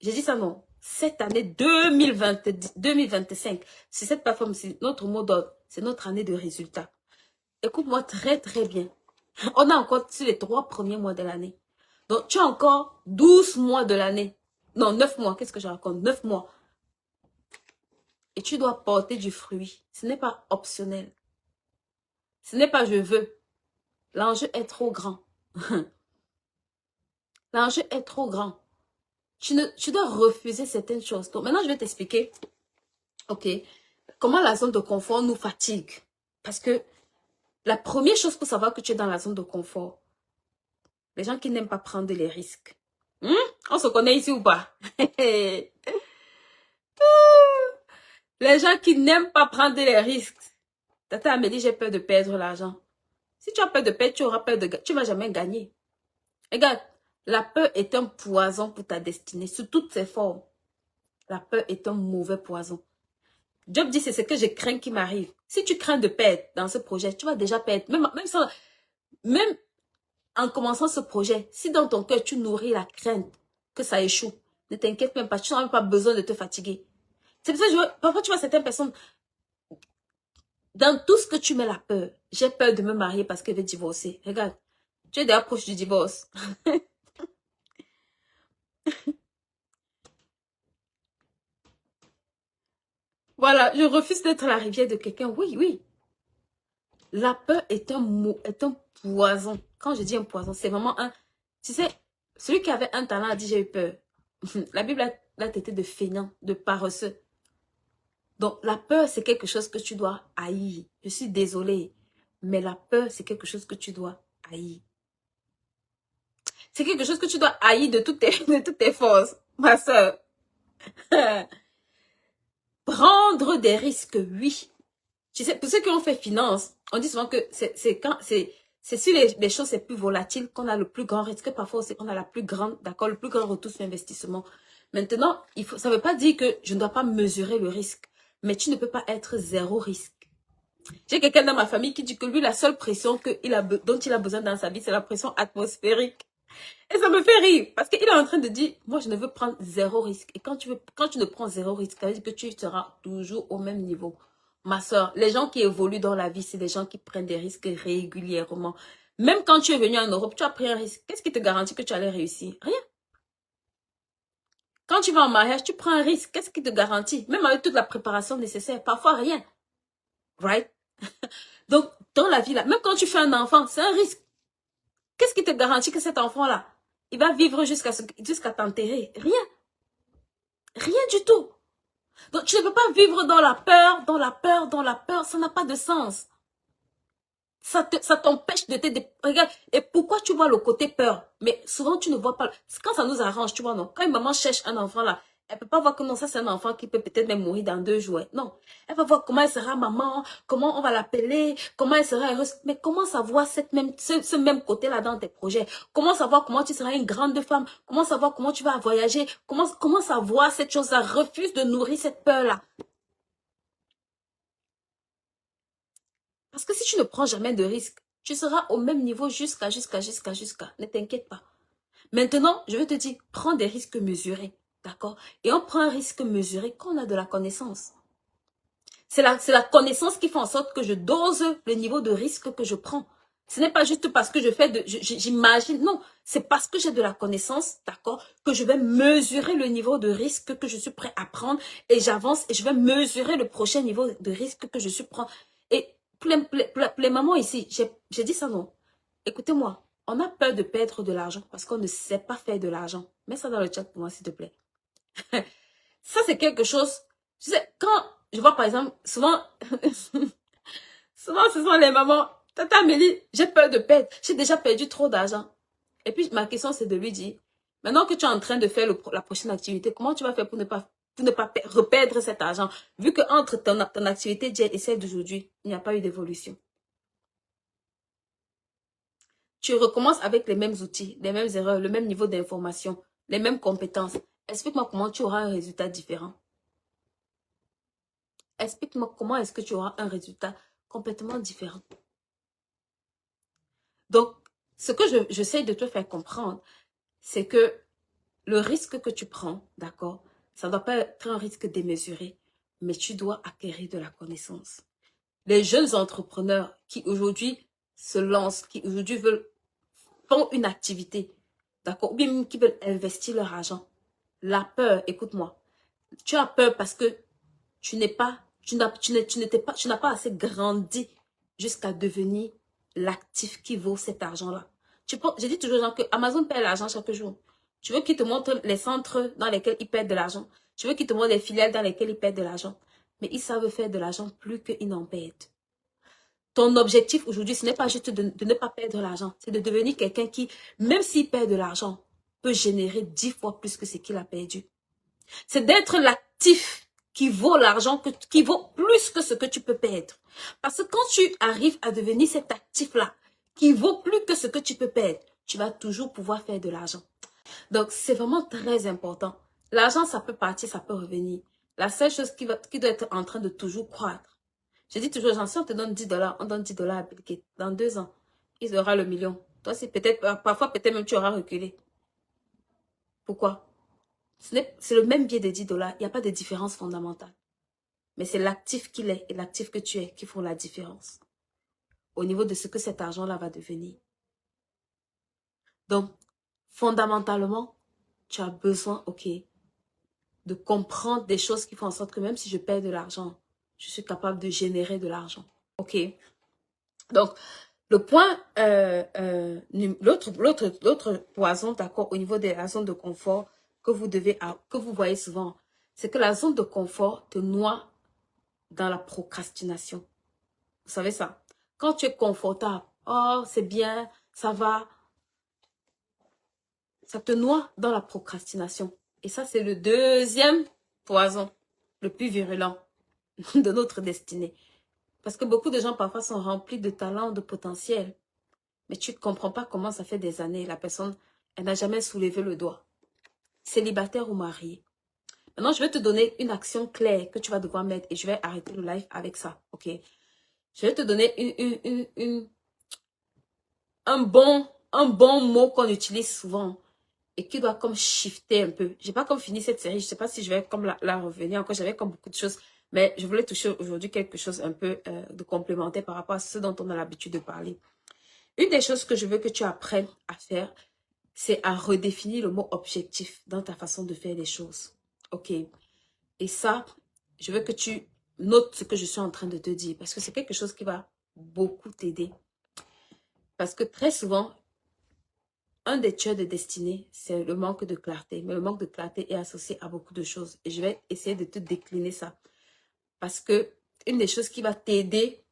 A: j'ai dit ça non, cette année 2025, c'est cette plateforme, c'est notre mot d'ordre, c'est notre année de résultats. Écoute-moi très très bien. On a encore sur les 3 premiers mois de l'année. Donc, tu as encore 12 mois de l'année. Non, 9 mois. Qu'est-ce que je raconte? 9 mois. Et tu dois porter du fruit. Ce n'est pas optionnel. Ce n'est pas je veux. L'enjeu est trop grand. L'enjeu est trop grand. Tu dois refuser certaines choses. Donc, maintenant, je vais t'expliquer, ok, comment la zone de confort nous fatigue. Parce que la première chose pour savoir que tu es dans la zone de confort, les gens qui n'aiment pas prendre les risques. On se connaît ici ou pas? Les gens qui n'aiment pas prendre les risques. Tata me dit, j'ai peur de perdre l'argent. Si tu as peur de perdre, tu auras peur de gagner. Tu ne vas jamais gagner. Regarde, la peur est un poison pour ta destinée, sous toutes ses formes. La peur est un mauvais poison. Job dit, c'est ce que je crains qui m'arrive. Si tu crains de perdre dans ce projet, tu vas déjà perdre. Même en commençant ce projet, si dans ton cœur, tu nourris la crainte que ça échoue, ne t'inquiète même pas, tu n'as même pas besoin de te fatiguer. C'est pour ça que parfois tu vois certaines personnes, dans tout ce que tu mets la peur. J'ai peur de me marier parce qu'elle veut divorcer. Regarde, tu es déjà proche du divorce. Voilà, je refuse d'être la rivière de quelqu'un. Oui, oui. La peur est un poison. Quand je dis un poison, c'est vraiment un... Tu sais, celui qui avait un talent a dit j'ai eu peur. La Bible l'a traité de feignant, de paresseux. Donc, la peur, c'est quelque chose que tu dois haïr. Je suis désolée, mais la peur, c'est quelque chose que tu dois haïr. C'est quelque chose que tu dois haïr de toutes tes forces, ma soeur. Prendre des risques, oui. Tu sais, pour ceux qui ont fait finance, on dit souvent que c'est sur les choses les plus volatiles qu'on a le plus grand risque. Parfois aussi, on a la plus grande, d'accord, le plus grand retour sur investissement. Maintenant, ça ne veut pas dire que je ne dois pas mesurer le risque. Mais tu ne peux pas être zéro risque. J'ai quelqu'un dans ma famille qui dit que lui, la seule pression dont il a besoin dans sa vie, c'est la pression atmosphérique. Et ça me fait rire. Parce qu'il est en train de dire, moi, je ne veux prendre zéro risque. Et quand tu ne prends zéro risque, ça veut dire que tu seras toujours au même niveau. Ma soeur, les gens qui évoluent dans la vie, c'est des gens qui prennent des risques régulièrement. Même quand tu es venu en Europe, tu as pris un risque. Qu'est-ce qui te garantit que tu allais réussir? Rien. Quand tu vas en mariage, tu prends un risque. Qu'est-ce qui te garantit? Même avec toute la préparation nécessaire, parfois rien. Right? Donc, dans la vie, là, même quand tu fais un enfant, c'est un risque. Qu'est-ce qui te garantit que cet enfant-là, il va vivre jusqu'à t'enterrer? Rien. Rien du tout. Donc, tu ne peux pas vivre dans la peur, dans la peur, dans la peur. Ça n'a pas de sens. Ça t'empêche de te... Regarde, et pourquoi tu vois le côté peur? Mais souvent, tu ne vois pas... Quand ça nous arrange, tu vois, non? Quand une maman cherche un enfant, là, elle ne peut pas voir que non, ça, c'est un enfant qui peut peut-être même mourir dans 2 jours. Non. Elle va voir comment elle sera maman, comment on va l'appeler, comment elle sera heureuse. Mais comment savoir ce même côté-là dans tes projets? Comment savoir comment tu seras une grande femme? Comment savoir comment tu vas voyager? Comment savoir cette chose-là? Refuse de nourrir cette peur-là. Parce que si tu ne prends jamais de risque, tu seras au même niveau jusqu'à. Ne t'inquiète pas. Maintenant, je vais te dire, prends des risques mesurés. D'accord? Et on prend un risque mesuré quand on a de la connaissance. C'est la connaissance qui fait en sorte que je dose le niveau de risque que je prends. Ce n'est pas juste parce que j'imagine. Non, c'est parce que j'ai de la connaissance, d'accord, que je vais mesurer le niveau de risque que je suis prêt à prendre et j'avance et je vais mesurer le prochain niveau de risque que je suis prêt. Et pour les mamans ici, j'ai dit ça non. Écoutez-moi, on a peur de perdre de l'argent parce qu'on ne sait pas faire de l'argent. Mets ça dans le chat pour moi, s'il te plaît. Ça, c'est quelque chose... Tu sais, quand je vois par exemple, souvent, souvent ce sont les mamans, Tata Amélie, j'ai peur de perdre, j'ai déjà perdu trop d'argent. Et puis ma question c'est de lui dire, Maintenant que tu es en train de faire la prochaine activité, comment tu vas faire pour ne pas reperdre cet argent? Vu que entre ton activité d'hier et celle d'aujourd'hui, il n'y a pas eu d'évolution. Tu recommences avec les mêmes outils, les mêmes erreurs, le même niveau d'information, les mêmes compétences. Explique-moi comment tu auras un résultat différent. Explique-moi comment est-ce que tu auras un résultat complètement différent. Donc, ce que j'essaie de te faire comprendre, c'est que le risque que tu prends, d'accord, ça ne doit pas être un risque démesuré, mais tu dois acquérir de la connaissance. Les jeunes entrepreneurs qui aujourd'hui se lancent, qui aujourd'hui font une activité, d'accord, ou bien qui veulent investir leur argent, la peur, écoute-moi, tu as peur parce que tu n'es pas, tu n'as pas assez grandi jusqu'à devenir l'actif qui vaut cet argent-là. Je dis toujours aux gens que Amazon perd l'argent chaque jour. Tu veux qu'ils te montrent les centres dans lesquels ils perdent de l'argent. Tu veux qu'ils te montrent les filiales dans lesquelles ils perdent de l'argent. Mais ils savent faire de l'argent plus qu'ils n'en perdent. Ton objectif aujourd'hui, ce n'est pas juste de ne pas perdre l'argent. C'est de devenir quelqu'un qui, même s'il perd de l'argent, peut générer 10 fois plus que ce qu'il a perdu. C'est d'être l'actif qui vaut l'argent, qui vaut plus que ce que tu peux perdre. Parce que quand tu arrives à devenir cet actif-là, qui vaut plus que ce que tu peux perdre, tu vas toujours pouvoir faire de l'argent. Donc, c'est vraiment très important. L'argent, ça peut partir, ça peut revenir. La seule chose qui doit être en train de toujours croître. Je dis toujours, si on te donne 10 $, on donne 10 $ à Bill Gates. Dans 2 ans, il aura le million. Toi, c'est peut-être, parfois, peut-être même tu auras reculé. Pourquoi? C'est le même biais de 10 $. Il n'y a pas de différence fondamentale. Mais c'est l'actif qu'il est et l'actif que tu es qui font la différence. Au niveau de ce que cet argent-là va devenir. Donc, fondamentalement, tu as besoin, ok, de comprendre des choses qui font en sorte que même si je perds de l'argent, je suis capable de générer de l'argent. Ok. Donc, le point, l'autre poison, d'accord, au niveau de la zone de confort que vous voyez souvent, c'est que la zone de confort te noie dans la procrastination. Vous savez ça? Quand tu es confortable, oh, c'est bien, ça va, ça te noie dans la procrastination. Et ça, c'est le deuxième poison, le plus virulent de notre destinée. Parce que beaucoup de gens, parfois, sont remplis de talent, de potentiel. Mais tu ne comprends pas comment ça fait des années. La personne, elle n'a jamais soulevé le doigt. Célibataire ou marié. Maintenant, je vais te donner une action claire que tu vas devoir mettre et je vais arrêter le live avec ça. Ok? Je vais te donner un bon mot qu'on utilise souvent et qui doit comme shifter un peu. J'ai pas comme fini cette série. Je sais pas si je vais comme la revenir encore. J'avais comme beaucoup de choses. Mais je voulais toucher aujourd'hui quelque chose un peu de complémentaire par rapport à ce dont on a l'habitude de parler. Une des choses que je veux que tu apprennes à faire, c'est à redéfinir le mot objectif dans ta façon de faire les choses. Ok? Et ça, je veux que tu notes ce que je suis en train de te dire parce que c'est quelque chose qui va beaucoup t'aider. Parce que très souvent, un des tueurs de destinée, c'est le manque de clarté. Mais le manque de clarté est associé à beaucoup de choses. Et je vais essayer de te décliner ça. Parce que une des choses qui va t'aider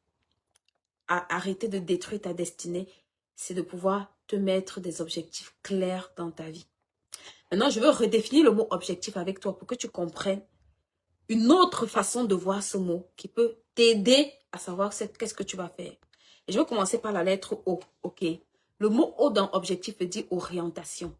A: à arrêter de détruire ta destinée, c'est de pouvoir te mettre des objectifs clairs dans ta vie. Maintenant, je veux redéfinir le mot objectif avec toi pour que tu comprennes une autre façon de voir ce mot qui peut t'aider à savoir qu'est-ce que tu vas faire. Et je vais commencer par la lettre O, ok? Le mot O dans objectif veut dire orientation.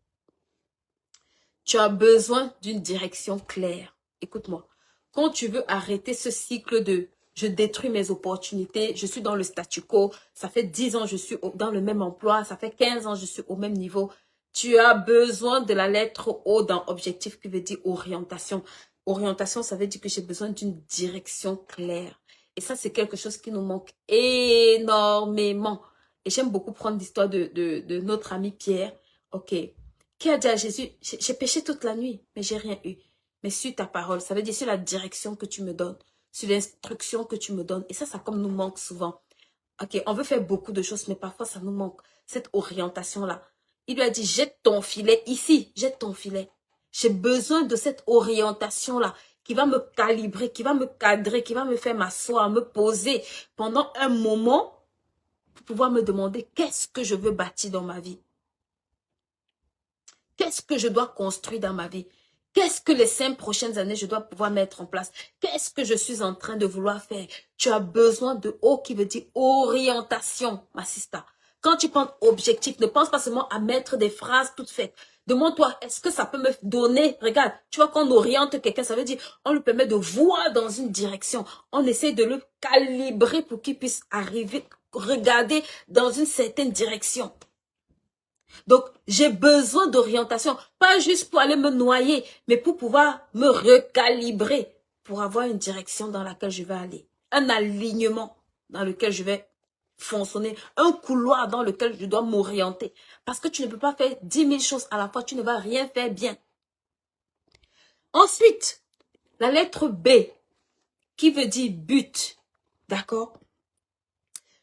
A: Tu as besoin d'une direction claire. Écoute-moi. Quand tu veux arrêter ce cycle de je détruis mes opportunités, je suis dans le statu quo, ça fait 10 ans je suis dans le même emploi, ça fait 15 ans je suis au même niveau. Tu as besoin de la lettre O dans objectif qui veut dire orientation. Orientation, ça veut dire que j'ai besoin d'une direction claire. Et ça, c'est quelque chose qui nous manque énormément. Et j'aime beaucoup prendre l'histoire de notre ami Pierre. Ok. Qui a dit à Jésus, j'ai péché toute la nuit, mais j'ai rien eu. Mais sur ta parole, ça veut dire sur la direction que tu me donnes, sur l'instruction que tu me donnes. Et ça comme nous manque souvent. Ok, on veut faire beaucoup de choses, mais parfois ça nous manque, cette orientation-là. Il lui a dit, jette ton filet ici, jette ton filet. J'ai besoin de cette orientation-là qui va me calibrer, qui va me cadrer, qui va me faire m'asseoir, me poser pendant un moment pour pouvoir me demander qu'est-ce que je veux bâtir dans ma vie. Qu'est-ce que je dois construire dans ma vie? Qu'est-ce que les 5 prochaines années, je dois pouvoir mettre en place? Qu'est-ce que je suis en train de vouloir faire? Tu as besoin de O qui veut dire orientation, ma sister. Quand tu penses objectif, ne pense pas seulement à mettre des phrases toutes faites. Demande-toi, est-ce que ça peut me donner, regarde, tu vois, quand on oriente quelqu'un, ça veut dire, on lui permet de voir dans une direction. On essaie de le calibrer pour qu'il puisse arriver, regarder dans une certaine direction. Donc, j'ai besoin d'orientation, pas juste pour aller me noyer, mais pour pouvoir me recalibrer, pour avoir une direction dans laquelle je vais aller, un alignement dans lequel je vais fonctionner, un couloir dans lequel je dois m'orienter. Parce que tu ne peux pas faire 10 000 choses à la fois, tu ne vas rien faire bien. Ensuite, la lettre B, qui veut dire but, d'accord?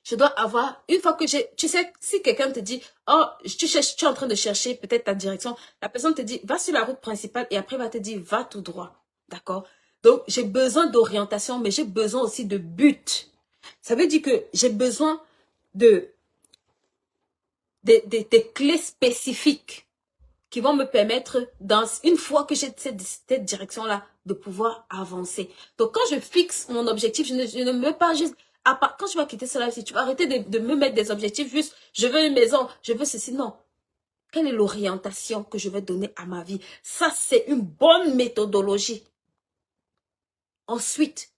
A: Je dois avoir, une fois que j'ai, tu sais, si quelqu'un te dit, oh, tu es en train de chercher peut-être ta direction, la personne te dit, va sur la route principale et après va te dire, va tout droit, d'accord? Donc, j'ai besoin d'orientation, mais j'ai besoin aussi de but. Ça veut dire que j'ai besoin des clés spécifiques qui vont me permettre, une fois que j'ai cette direction-là, de pouvoir avancer. Donc, quand je fixe mon objectif, je ne me mets pas juste, quand tu vas quitter cela, si tu vas arrêter de me mettre des objectifs juste, je veux une maison, je veux ceci, non. Quelle est l'orientation que je vais donner à ma vie? Ça, c'est une bonne méthodologie. Ensuite,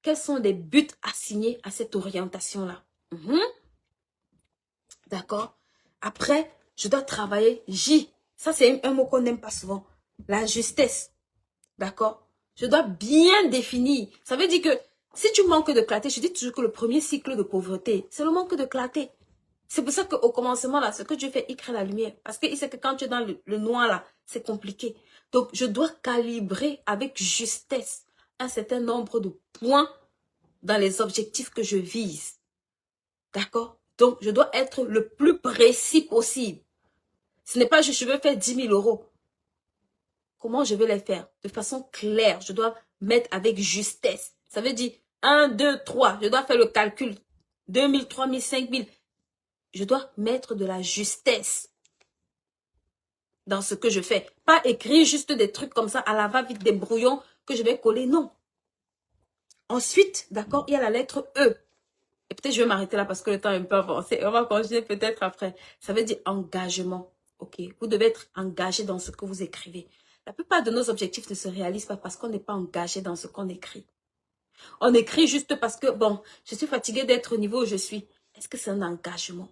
A: quels sont les buts assignés à cette orientation-là? D'accord? Après, je dois travailler J. Ça, c'est un mot qu'on n'aime pas souvent. La justesse. D'accord? Je dois bien définir. Ça veut dire que si tu manques de clarté, je dis toujours que le premier cycle de pauvreté, c'est le manque de clarté. C'est pour ça qu'au commencement, là, ce que Dieu fait, il crée la lumière. Parce qu'il sait que quand tu es dans le noir, là, c'est compliqué. Donc, je dois calibrer avec justesse un certain nombre de points dans les objectifs que je vise. D'accord? Donc, je dois être le plus précis possible. Ce n'est pas juste, je veux faire 10 000 euros. Comment je vais les faire? De façon claire, je dois mettre avec justesse. Ça veut dire 1, 2, 3. Je dois faire le calcul. 2 000, 3 000, 5 000. Je dois mettre de la justesse dans ce que je fais. Pas écrire juste des trucs comme ça à la va-vite, des brouillons que je vais coller. Non. Ensuite, d'accord, il y a la lettre E. Et peut-être je vais m'arrêter là parce que le temps est un peu avancé. On va continuer peut-être après. Ça veut dire engagement. Ok, vous devez être engagé dans ce que vous écrivez. La plupart de nos objectifs ne se réalisent pas parce qu'on n'est pas engagé dans ce qu'on écrit. On écrit juste parce que, bon, je suis fatiguée d'être au niveau où je suis. Est-ce que c'est un engagement?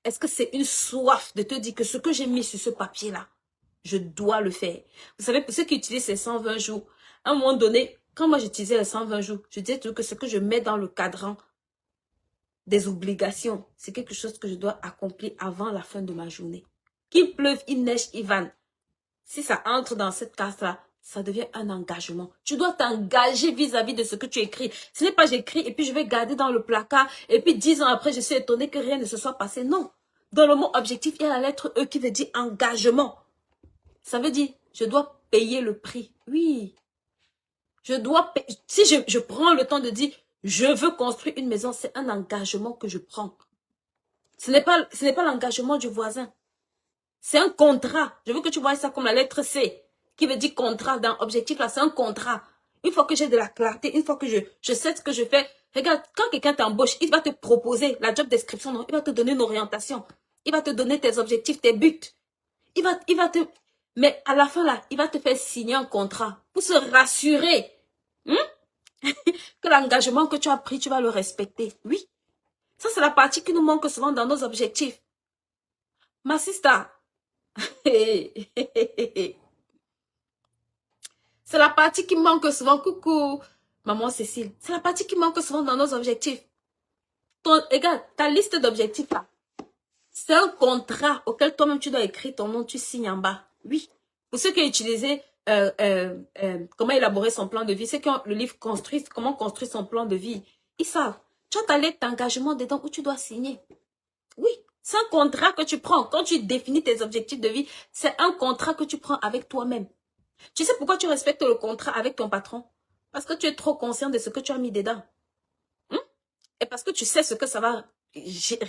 A: Est-ce que c'est une soif de te dire que ce que j'ai mis sur ce papier-là, je dois le faire? Vous savez, pour ceux qui utilisent ces 120 jours, à un moment donné, quand moi j'utilisais les 120 jours, je disais toujours que ce que je mets dans le cadran des obligations, c'est quelque chose que je dois accomplir avant la fin de ma journée. Qu'il pleuve, il neige, il vanne. Si ça entre dans cette case-là, ça devient un engagement. Tu dois t'engager vis-à-vis de ce que tu écris. Ce n'est pas j'écris et puis je vais garder dans le placard et puis 10 ans après, je suis étonnée que rien ne se soit passé. Non. Dans le mot objectif, il y a la lettre E qui veut dire engagement. Ça veut dire, je dois payer le prix. Oui. Je dois payer. Si je prends le temps de dire, je veux construire une maison, c'est un engagement que je prends. Ce n'est pas l'engagement du voisin. C'est un contrat. Je veux que tu vois ça comme la lettre C, qui veut dire contrat. Dans objectif, là, c'est un contrat. Une fois que j'ai de la clarté, une fois que je sais ce que je fais, regarde, quand quelqu'un t'embauche, il va te proposer la job description, non, il va te donner une orientation. Il va te donner tes objectifs, tes buts. Mais à la fin, là, il va te faire signer un contrat pour se rassurer que l'engagement que tu as pris, tu vas le respecter. Oui. Ça, c'est la partie qui nous manque souvent dans nos objectifs. Ma sister, c'est la partie qui manque souvent. Coucou, maman Cécile. C'est la partie qui manque souvent dans nos objectifs. Regarde, ta liste d'objectifs là, c'est un contrat auquel toi-même tu dois écrire ton nom, tu signes en bas. Oui. Pour ceux qui ont utilisé comment élaborer son plan de vie, ceux qui ont le livre Construire, comment construire son plan de vie, ils savent. Tu as ta lettre d'engagement dedans où tu dois signer. Oui. C'est un contrat que tu prends. Quand tu définis tes objectifs de vie, c'est un contrat que tu prends avec toi-même. Tu sais pourquoi tu respectes le contrat avec ton patron? Parce que tu es trop conscient de ce que tu as mis dedans. Et parce que tu sais ce que ça va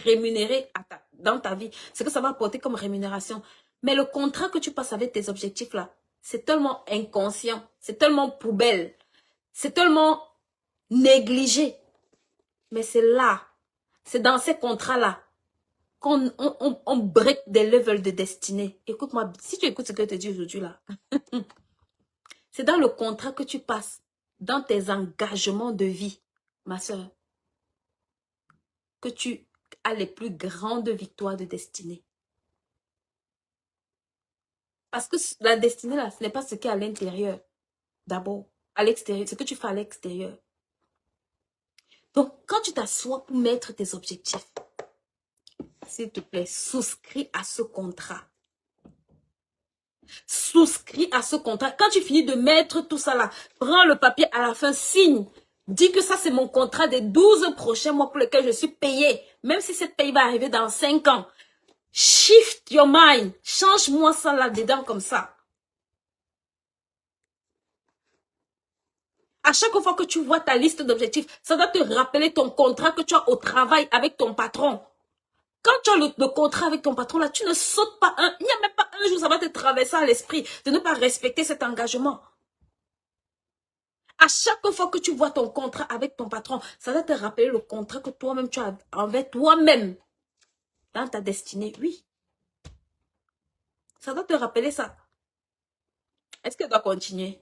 A: rémunérer dans ta vie. Ce que ça va apporter comme rémunération. Mais le contrat que tu passes avec tes objectifs là, c'est tellement inconscient, c'est tellement poubelle, c'est tellement négligé. Mais c'est là, c'est dans ces contrats-là qu'on on break des levels de destinée. Écoute-moi, si tu écoutes ce que je te dis aujourd'hui là, c'est dans le contrat que tu passes, dans tes engagements de vie, ma soeur, que tu as les plus grandes victoires de destinée. Parce que la destinée là, ce n'est pas ce qui est à l'intérieur. D'abord, à l'extérieur, ce que tu fais à l'extérieur. Donc, quand tu t'assois pour mettre tes objectifs, s'il te plaît, souscris à ce contrat. Souscris à ce contrat. Quand tu finis de mettre tout ça là, prends le papier à la fin, signe. Dis que ça, c'est mon contrat des 12 prochains mois pour lesquels je suis payé. Même si cette paye va arriver dans 5 ans. Shift your mind. Change-moi ça là-dedans comme ça. À chaque fois que tu vois ta liste d'objectifs, ça doit te rappeler ton contrat que tu as au travail avec ton patron. Quand tu as le contrat avec ton patron, là, tu ne sautes pas un. Il n'y a même pas un jour, ça va te traverser à l'esprit de ne pas respecter cet engagement. À chaque fois que tu vois ton contrat avec ton patron, ça doit te rappeler le contrat que toi-même tu as envers toi-même dans ta destinée. Oui. Ça doit te rappeler ça. Est-ce que tu dois continuer?